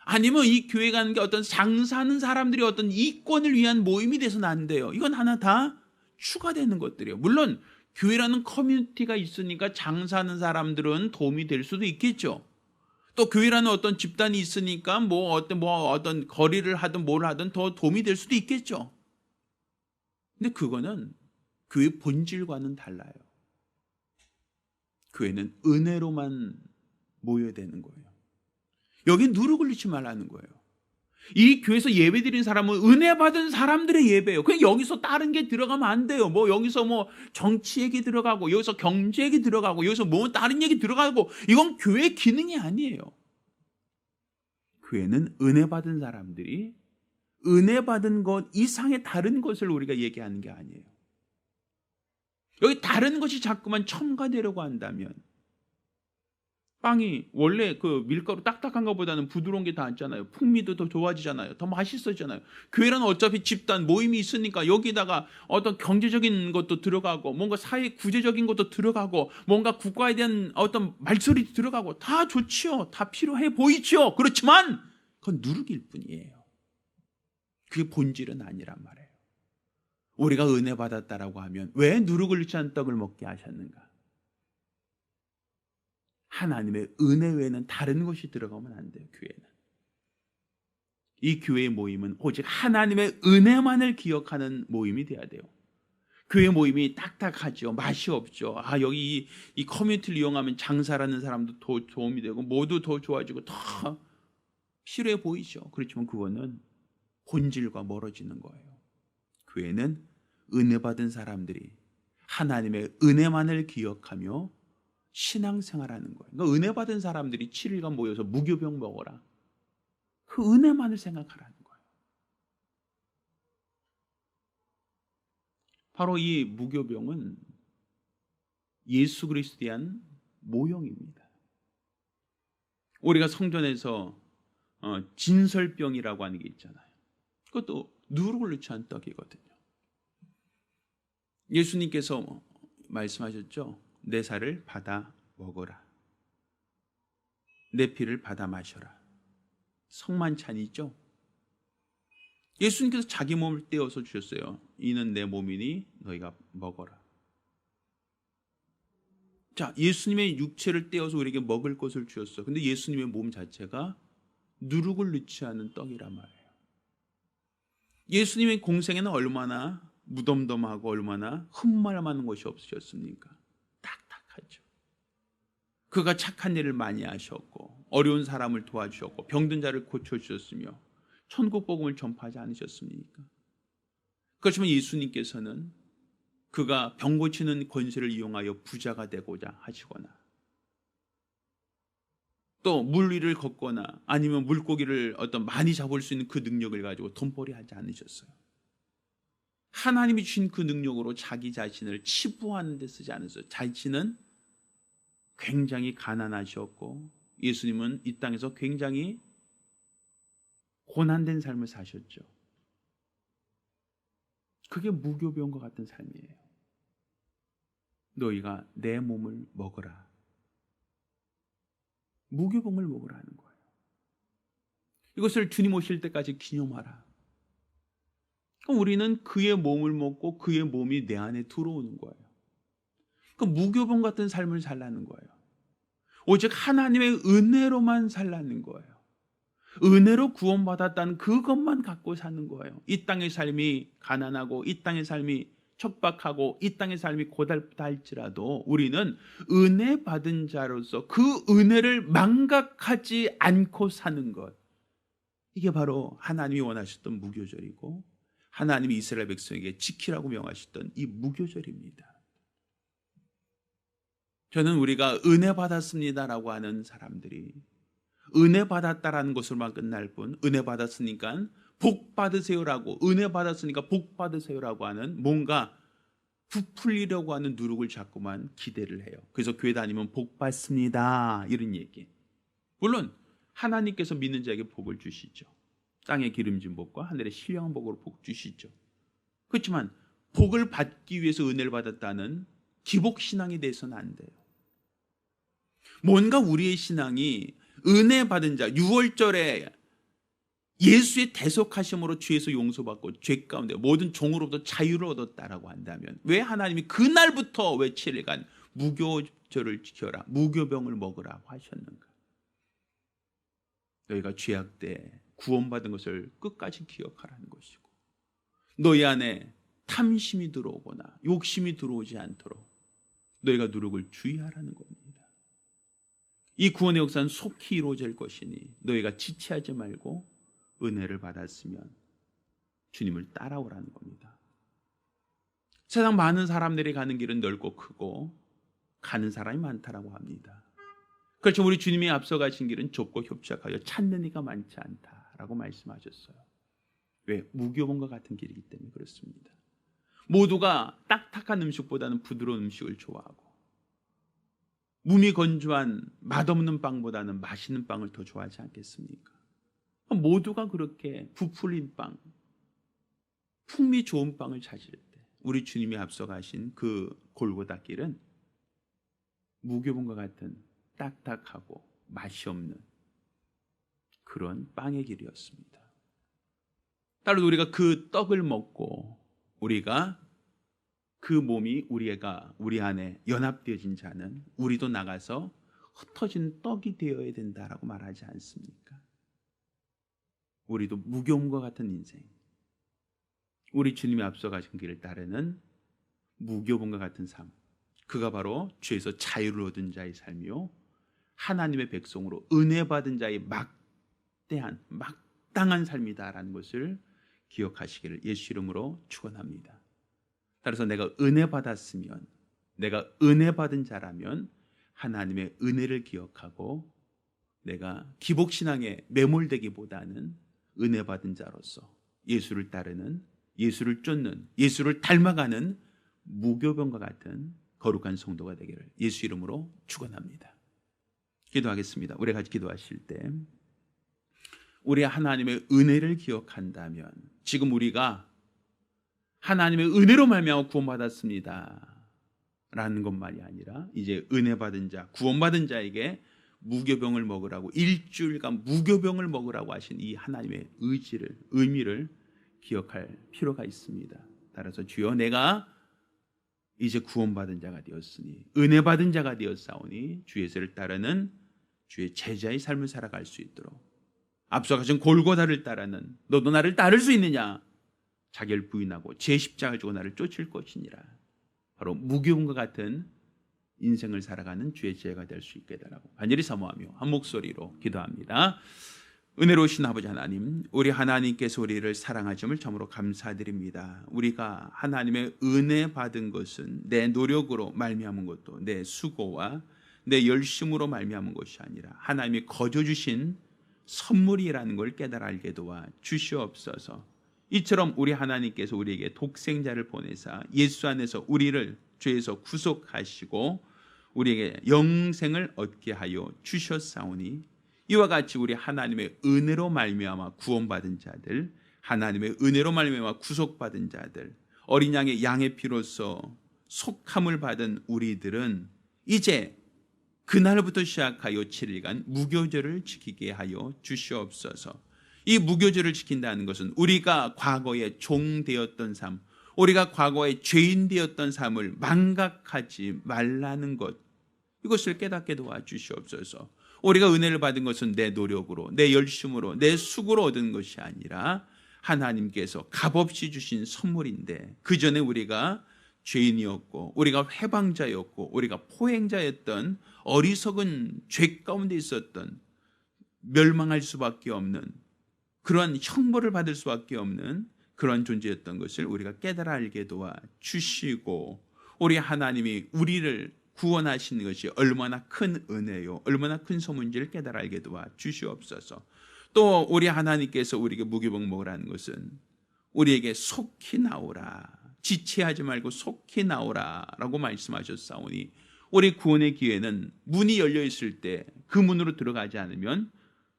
S1: 아니면 이 교회가 하는 게 어떤 장사하는 사람들이 어떤 이권을 위한 모임이 돼서는 안 돼요. 이건 하나 다 추가되는 것들이에요. 물론 교회라는 커뮤니티가 있으니까 장사하는 사람들은 도움이 될 수도 있겠죠. 또 교회라는 어떤 집단이 있으니까 뭐 어떤 거리를 하든 뭘 하든 더 도움이 될 수도 있겠죠. 근데 그거는 교회 본질과는 달라요. 교회는 은혜로만 모여야 되는 거예요. 여기 누룩을 넣지 말라는 거예요. 이 교회에서 예배 드리는 사람은 은혜 받은 사람들의 예배예요. 그냥 여기서 다른 게 들어가면 안 돼요. 뭐 여기서 뭐 정치 얘기 들어가고 여기서 경제 얘기 들어가고 여기서 뭐 다른 얘기 들어가고 이건 교회 기능이 아니에요. 교회는 은혜 받은 사람들이 은혜 받은 것 이상의 다른 것을 우리가 얘기하는 게 아니에요. 여기 다른 것이 자꾸만 첨가되려고 한다면 빵이 원래 그 밀가루 딱딱한 것보다는 부드러운 게 더 낫잖아요. 풍미도 더 좋아지잖아요. 더 맛있어지잖아요. 교회는 어차피 집단 모임이 있으니까 여기다가 어떤 경제적인 것도 들어가고 뭔가 사회 구제적인 것도 들어가고 뭔가 국가에 대한 어떤 말소리도 들어가고 다 좋지요. 다 필요해 보이죠. 그렇지만 그건 누룩일 뿐이에요. 그게 본질은 아니란 말이에요. 우리가 은혜 받았다라고 하면 왜 누룩을 넣지 않은 떡을 먹게 하셨는가? 하나님의 은혜 외에는 다른 것이 들어가면 안 돼요. 교회는. 이 교회의 모임은 오직 하나님의 은혜만을 기억하는 모임이 돼야 돼요. 교회 모임이 딱딱하죠. 맛이 없죠. 여기 이 커뮤니티를 이용하면 장사라는 사람도 더 도움이 되고 모두 더 좋아지고 더 필요해 보이죠. 그렇지만 그거는 본질과 멀어지는 거예요. 교회는 은혜 받은 사람들이 하나님의 은혜만을 기억하며 신앙생활하는 거예요. 그러니까 은혜 받은 사람들이 7일간 모여서 무교병 먹어라. 그 은혜만을 생각하라는 거예요. 바로 이 무교병은 예수 그리스도에 대한 모형입니다. 우리가 성전에서 진설병이라고 하는 게 있잖아요. 그것도 누룩을 넣지 않은 떡이거든요. 예수님께서 말씀하셨죠. 내 살을 받아 먹어라. 내 피를 받아 마셔라. 성만찬이죠. 예수님께서 자기 몸을 떼어서 주셨어요. 이는 내 몸이니 너희가 먹어라. 자, 예수님의 육체를 떼어서 우리에게 먹을 것을 주셨어. 근데 예수님의 몸 자체가 누룩을 넣지 않은 떡이란 말이에요. 예수님의 공생에는 얼마나 무덤덤하고 얼마나 흠말 많은 것이 없으셨습니까? 딱딱하죠. 그가 착한 일을 많이 하셨고 어려운 사람을 도와주셨고 병든 자를 고쳐주셨으며 천국 복음을 전파하지 않으셨습니까? 그렇지만 예수님께서는 그가 병 고치는 권세를 이용하여 부자가 되고자 하시거나 또 물 위를 걷거나 아니면 물고기를 어떤 많이 잡을 수 있는 그 능력을 가지고 돈벌이 하지 않으셨어요. 하나님이 주신 그 능력으로 자기 자신을 치부하는 데 쓰지 않으셨어요. 자신은 굉장히 가난하셨고 예수님은 이 땅에서 굉장히 고난된 삶을 사셨죠. 그게 무교병과 같은 삶이에요. 너희가 내 몸을 먹어라. 무교병을 먹으라는 거예요. 이것을 주님 오실 때까지 기념하라. 그럼 우리는 그의 몸을 먹고 그의 몸이 내 안에 들어오는 거예요. 그러니까 무교병 같은 삶을 살라는 거예요. 오직 하나님의 은혜로만 살라는 거예요. 은혜로 구원받았다는 그것만 갖고 사는 거예요. 이 땅의 삶이 가난하고 이 땅의 삶이 척박하고 이 땅의 삶이 고달프다 할지라도 우리는 은혜 받은 자로서 그 은혜를 망각하지 않고 사는 것. 이게 바로 하나님이 원하셨던 무교절이고 하나님이 이스라엘 백성에게 지키라고 명하셨던 이 무교절입니다. 저는 우리가 은혜 받았습니다라고 하는 사람들이 은혜 받았다라는 것으로만 끝날 뿐, 은혜 받았으니까 복 받으세요라고, 은혜 받았으니까 복 받으세요라고 하는 뭔가 부풀리려고 하는 누룩을 자꾸만 기대를 해요. 그래서 교회 다니면 복 받습니다 이런 얘기. 물론 하나님께서 믿는 자에게 복을 주시죠. 땅의 기름진 복과 하늘의 신령한 복으로 복 주시죠. 그렇지만 복을 받기 위해서 은혜를 받았다는 기복신앙에 대해서는 안 돼요. 뭔가 우리의 신앙이 은혜 받은 자, 6월절에 예수의 대속하심으로 죄에서 용서받고 죄 가운데 모든 종으로부터 자유를 얻었다라고 한다면 왜 하나님이 그날부터 왜 7일간 무교절을 지켜라, 무교병을 먹으라고 하셨는가? 너희가 죄악 때 구원받은 것을 끝까지 기억하라는 것이고, 너희 안에 탐심이 들어오거나 욕심이 들어오지 않도록 너희가 누룩을 주의하라는 겁니다. 이 구원의 역사는 속히 이루어질 것이니 너희가 지체하지 말고 은혜를 받았으면 주님을 따라오라는 겁니다. 세상 많은 사람들이 가는 길은 넓고 크고 가는 사람이 많다라고 합니다. 그렇죠. 우리 주님이 앞서가신 길은 좁고 협착하여 찾는 이가 많지 않다라고 말씀하셨어요. 왜? 무교본과 같은 길이기 때문에 그렇습니다. 모두가 딱딱한 음식보다는 부드러운 음식을 좋아하고 몸이 건조한 맛없는 빵보다는 맛있는 빵을 더 좋아하지 않겠습니까? 모두가 그렇게 부풀린 빵, 풍미 좋은 빵을 찾을 때 우리 주님이 앞서가신 그 골고다 길은 무교본과 같은 딱딱하고 맛이 없는 그런 빵의 길이었습니다. 따로 우리가 그 떡을 먹고 우리가 그 몸이 우리 안에 연합되어진 자는 우리도 나가서 흩어진 떡이 되어야 된다라고 말하지 않습니까? 우리도 무교음과 같은 인생, 우리 주님이 앞서가신 길을 따르는 무교본과 같은 삶, 그가 바로 죄에서 자유를 얻은 자의 삶이요 하나님의 백성으로 은혜 받은 자의 막당한 삶이다라는 것을 기억하시기를 예수 이름으로 축원합니다. 따라서 내가 은혜 받았으면, 내가 은혜 받은 자라면 하나님의 은혜를 기억하고 내가 기복신앙에 매몰되기보다는 은혜 받은 자로서 예수를 따르는, 예수를 쫓는, 예수를 닮아가는 무교병과 같은 거룩한 성도가 되기를 예수 이름으로 축원합니다. 기도하겠습니다. 우리 같이 기도하실 때 우리 하나님의 은혜를 기억한다면, 지금 우리가 하나님의 은혜로 말미암아 구원받았습니다 라는 것만이 아니라 이제 은혜 받은 자, 구원받은 자에게 무교병을 먹으라고, 일주일간 무교병을 먹으라고 하신 이 하나님의 의미를 기억할 필요가 있습니다. 따라서 주여, 내가 이제 구원받은 자가 되었으니, 은혜 받은 자가 되었사오니 주의 예수를 따르는 주의 제자의 삶을 살아갈 수 있도록, 앞서가신 골고다를 따르는, 너도 나를 따를 수 있느냐? 자기를 부인하고 제 십자가를 지고 나를 쫓을 것이니라. 바로 무교음과 같은 인생을 살아가는 주의 제자가 될 수 있게 해달라고 간절히 사모하며 한 목소리로 기도합니다. 은혜로우신 아버지 하나님, 우리 하나님께서 우리를 사랑하심을 참으로 감사드립니다. 우리가 하나님의 은혜 받은 것은 내 노력으로 말미암은 것도, 내 수고와 내 열심으로 말미암은 것이 아니라 하나님이 거저 주신 선물이라는 걸 깨달아 알게 도와 주시옵소서. 이처럼 우리 하나님께서 우리에게 독생자를 보내사 예수 안에서 우리를 죄에서 구속하시고 우리에게 영생을 얻게 하여 주셨사오니, 이와 같이 우리 하나님의 은혜로 말미암아 구원받은 자들, 하나님의 은혜로 말미암아 구속받은 자들, 어린 양의 피로써 속함을 받은 우리들은 이제 그날부터 시작하여 7일간 무교절을 지키게 하여 주시옵소서. 이 무교절을 지킨다는 것은 우리가 과거에 종 되었던 삶, 우리가 과거에 죄인 되었던 삶을 망각하지 말라는 것, 이것을 깨닫게 도와주시옵소서. 우리가 은혜를 받은 것은 내 노력으로, 내 열심으로, 내 수고로 얻은 것이 아니라 하나님께서 값없이 주신 선물인데, 그 전에 우리가 죄인이었고 우리가 회방자였고 우리가 포행자였던 어리석은 죄 가운데 있었던, 멸망할 수밖에 없는, 그러한 형벌을 받을 수밖에 없는 그런 존재였던 것을 우리가 깨달아 알게 도와 주시고, 우리 하나님이 우리를 구원하시는 것이 얼마나 큰 은혜요, 얼마나 큰 소문인지를 깨달아 알게 도와 주시옵소서. 또 우리 하나님께서 우리에게 무교병 먹으라는 것은 우리에게 속히 나오라, 지체하지 말고 속히 나오라 라고 말씀하셨사오니, 우리 구원의 기회는 문이 열려 있을 때 그 문으로 들어가지 않으면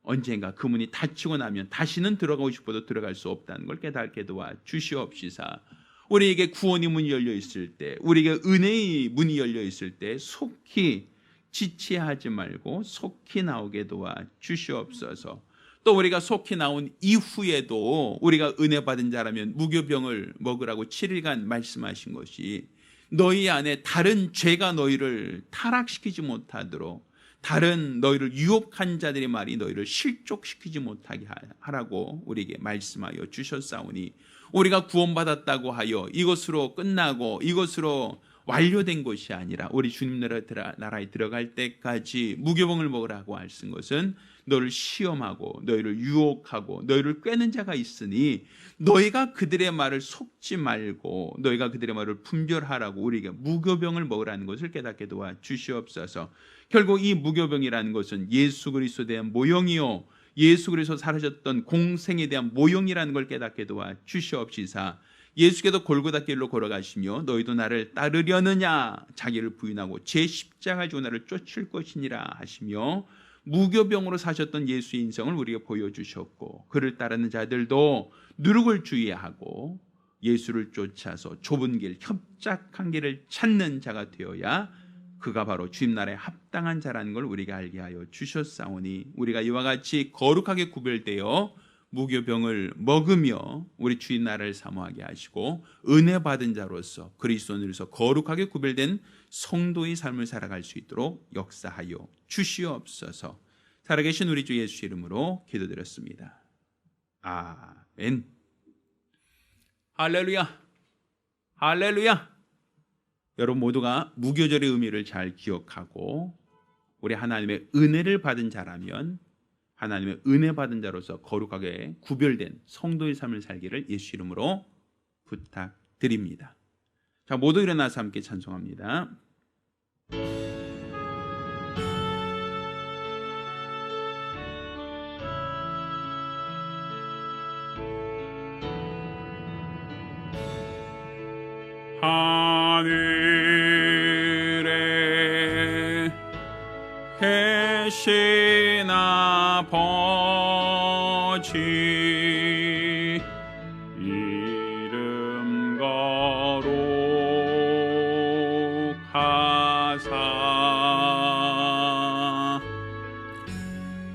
S1: 언젠가 그 문이 닫히고 나면 다시는 들어가고 싶어도 들어갈 수 없다는 걸 깨닫게 도와 주시옵시사. 우리에게 구원의 문이 열려 있을 때, 우리에게 은혜의 문이 열려 있을 때 속히 지체하지 말고 속히 나오게 도와 주시옵소서. 또 우리가 속히 나온 이후에도 우리가 은혜 받은 자라면 무교병을 먹으라고 7일간 말씀하신 것이, 너희 안에 다른 죄가 너희를 타락시키지 못하도록, 다른 너희를 유혹한 자들의 말이 너희를 실족시키지 못하게 하라고 우리에게 말씀하여 주셨사오니, 우리가 구원받았다고 하여 이것으로 끝나고 이것으로 완료된 것이 아니라 우리 주님 나라에 들어갈 때까지 무교병을 먹으라고 하신 것은 너를 시험하고 너희를 유혹하고 너희를 꾀는 자가 있으니 너희가 그들의 말을 속지 말고 너희가 그들의 말을 분별하라고 우리에게 무교병을 먹으라는 것을 깨닫게 도와 주시옵소서. 결국 이 무교병이라는 것은 예수 그리스도에 대한 모형이요, 예수 그리스도 살아셨던 공생에 대한 모형이라는 걸 깨닫게 도와 주시옵시사. 예수께서 골고다 길로 걸어가시며 너희도 나를 따르려느냐, 자기를 부인하고 제 십자가 지고 나를 쫓을 것이니라 하시며 무교병으로 사셨던 예수의 인성을 우리에게 보여주셨고, 그를 따르는 자들도 누룩을 주의하고 예수를 쫓아서 좁은 길, 협착한 길을 찾는 자가 되어야 그가 바로 주님 나라에 합당한 자라는 걸 우리가 알게 하여 주셨사오니, 우리가 이와 같이 거룩하게 구별되어 무교병을 먹으며 우리 주님 나라를 사모하게 하시고 은혜 받은 자로서 그리스도인으로서 거룩하게 구별된 성도의 삶을 살아갈 수 있도록 역사하여 주시옵소서. 살아계신 우리 주 예수 이름으로 기도드렸습니다. 아멘. 할렐루야, 할렐루야. 여러분 모두가 무교절의 의미를 잘 기억하고 우리 하나님의 은혜를 받은 자라면 하나님의 은혜 받은 자로서 거룩하게 구별된 성도의 삶을 살기를 예수 이름으로 부탁드립니다. 자, 모두 일어나서 함께 찬송합니다. 하늘에 계신 아버지, 이름 거룩하사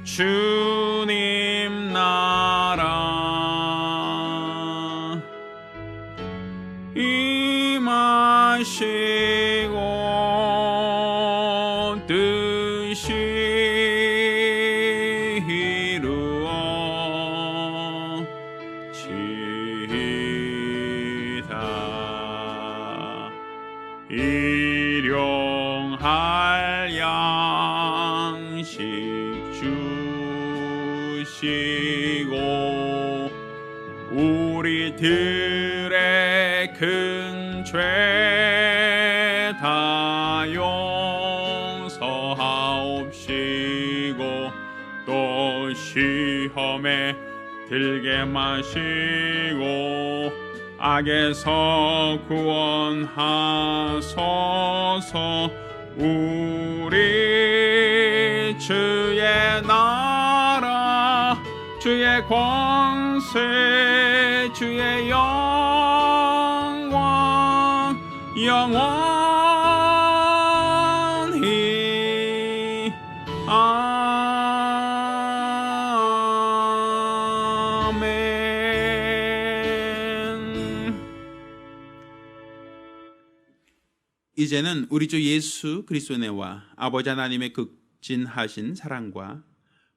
S1: 주님 나라 임하시고 뜻이 이루어지이다. 일용할 양식 주시고 우리들의 큰 죄 다 용서하옵시고 또 시험에 들게 마시고 악에서 구원하소서. 우리 주의 나라 주의 권세 주의 영광 영원히 아멘. 이제는 우리 주 예수 그리스도의 은혜와 아버지 하나님의 극진하신 사랑과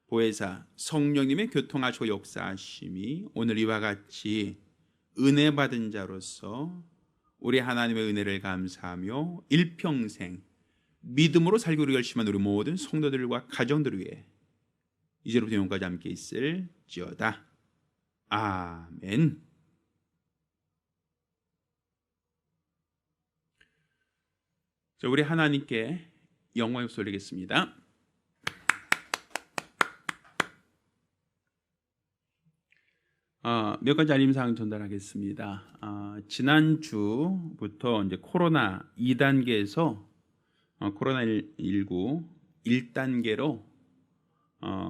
S1: 보혜사 성령님의 교통하시고 역사하심이 오늘 이와 같이 은혜 받은 자로서 우리 하나님의 은혜를 감사하며 일평생 믿음으로 살기로 결심한 우리 모든 성도들과 가정들 위해 이제로부터 영원까지 함께 있을지어다. 아멘. 자, 우리 하나님께 영광의 박수 올리겠습니다. 몇 가지 알림사항 전달하겠습니다. 지난주부터 이제 코로나 2단계에서 코로나19 1단계로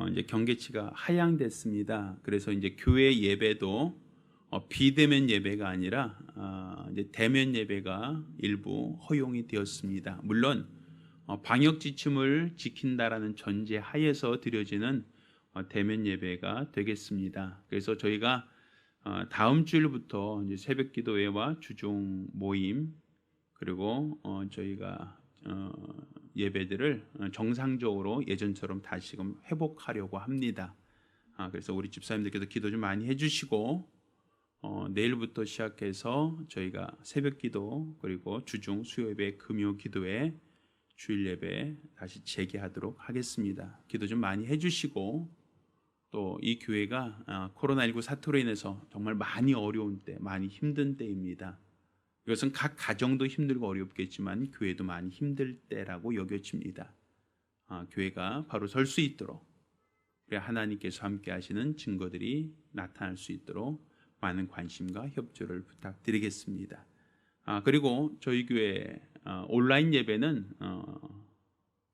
S1: 이제 경계치가 하향됐습니다. 그래서 이제 교회 예배도 비대면 예배가 아니라 이제 대면 예배가 일부 허용이 되었습니다. 물론 방역 지침을 지킨다라는 전제 하에서 드려지는 대면 예배가 되겠습니다. 그래서 저희가 다음 주일부터 이제 새벽 기도회와 주중 모임 그리고 저희가 예배들을 정상적으로 예전처럼 다시금 회복하려고 합니다. 그래서 우리 집사님들께서 기도 좀 많이 해주시고 내일부터 시작해서 저희가 새벽 기도 그리고 주중 수요 예배 금요 기도회 주일 예배 다시 재개하도록 하겠습니다. 기도 좀 많이 해주시고 또 이 교회가 코로나19 사태로 인해서 정말 많이 어려운 때, 많이 힘든 때입니다. 이것은 각 가정도 힘들고 어렵겠지만 교회도 많이 힘들 때라고 여겨집니다. 교회가 바로 설 수 있도록 우리 하나님께서 함께 하시는 증거들이 나타날 수 있도록 많은 관심과 협조를 부탁드리겠습니다. 그리고 저희 교회 온라인 예배는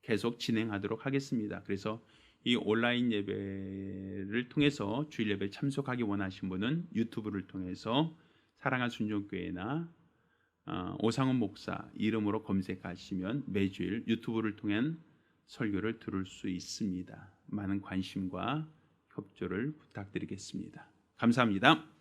S1: 계속 진행하도록 하겠습니다. 그래서 이 온라인 예배를 통해서 주일 예배 참석하기 원하신 분은 유튜브를 통해서 사랑한 순종교회나 오상훈 목사 이름으로 검색하시면 매주일 유튜브를 통한 설교를 들을 수 있습니다. 많은 관심과 협조를 부탁드리겠습니다. 감사합니다.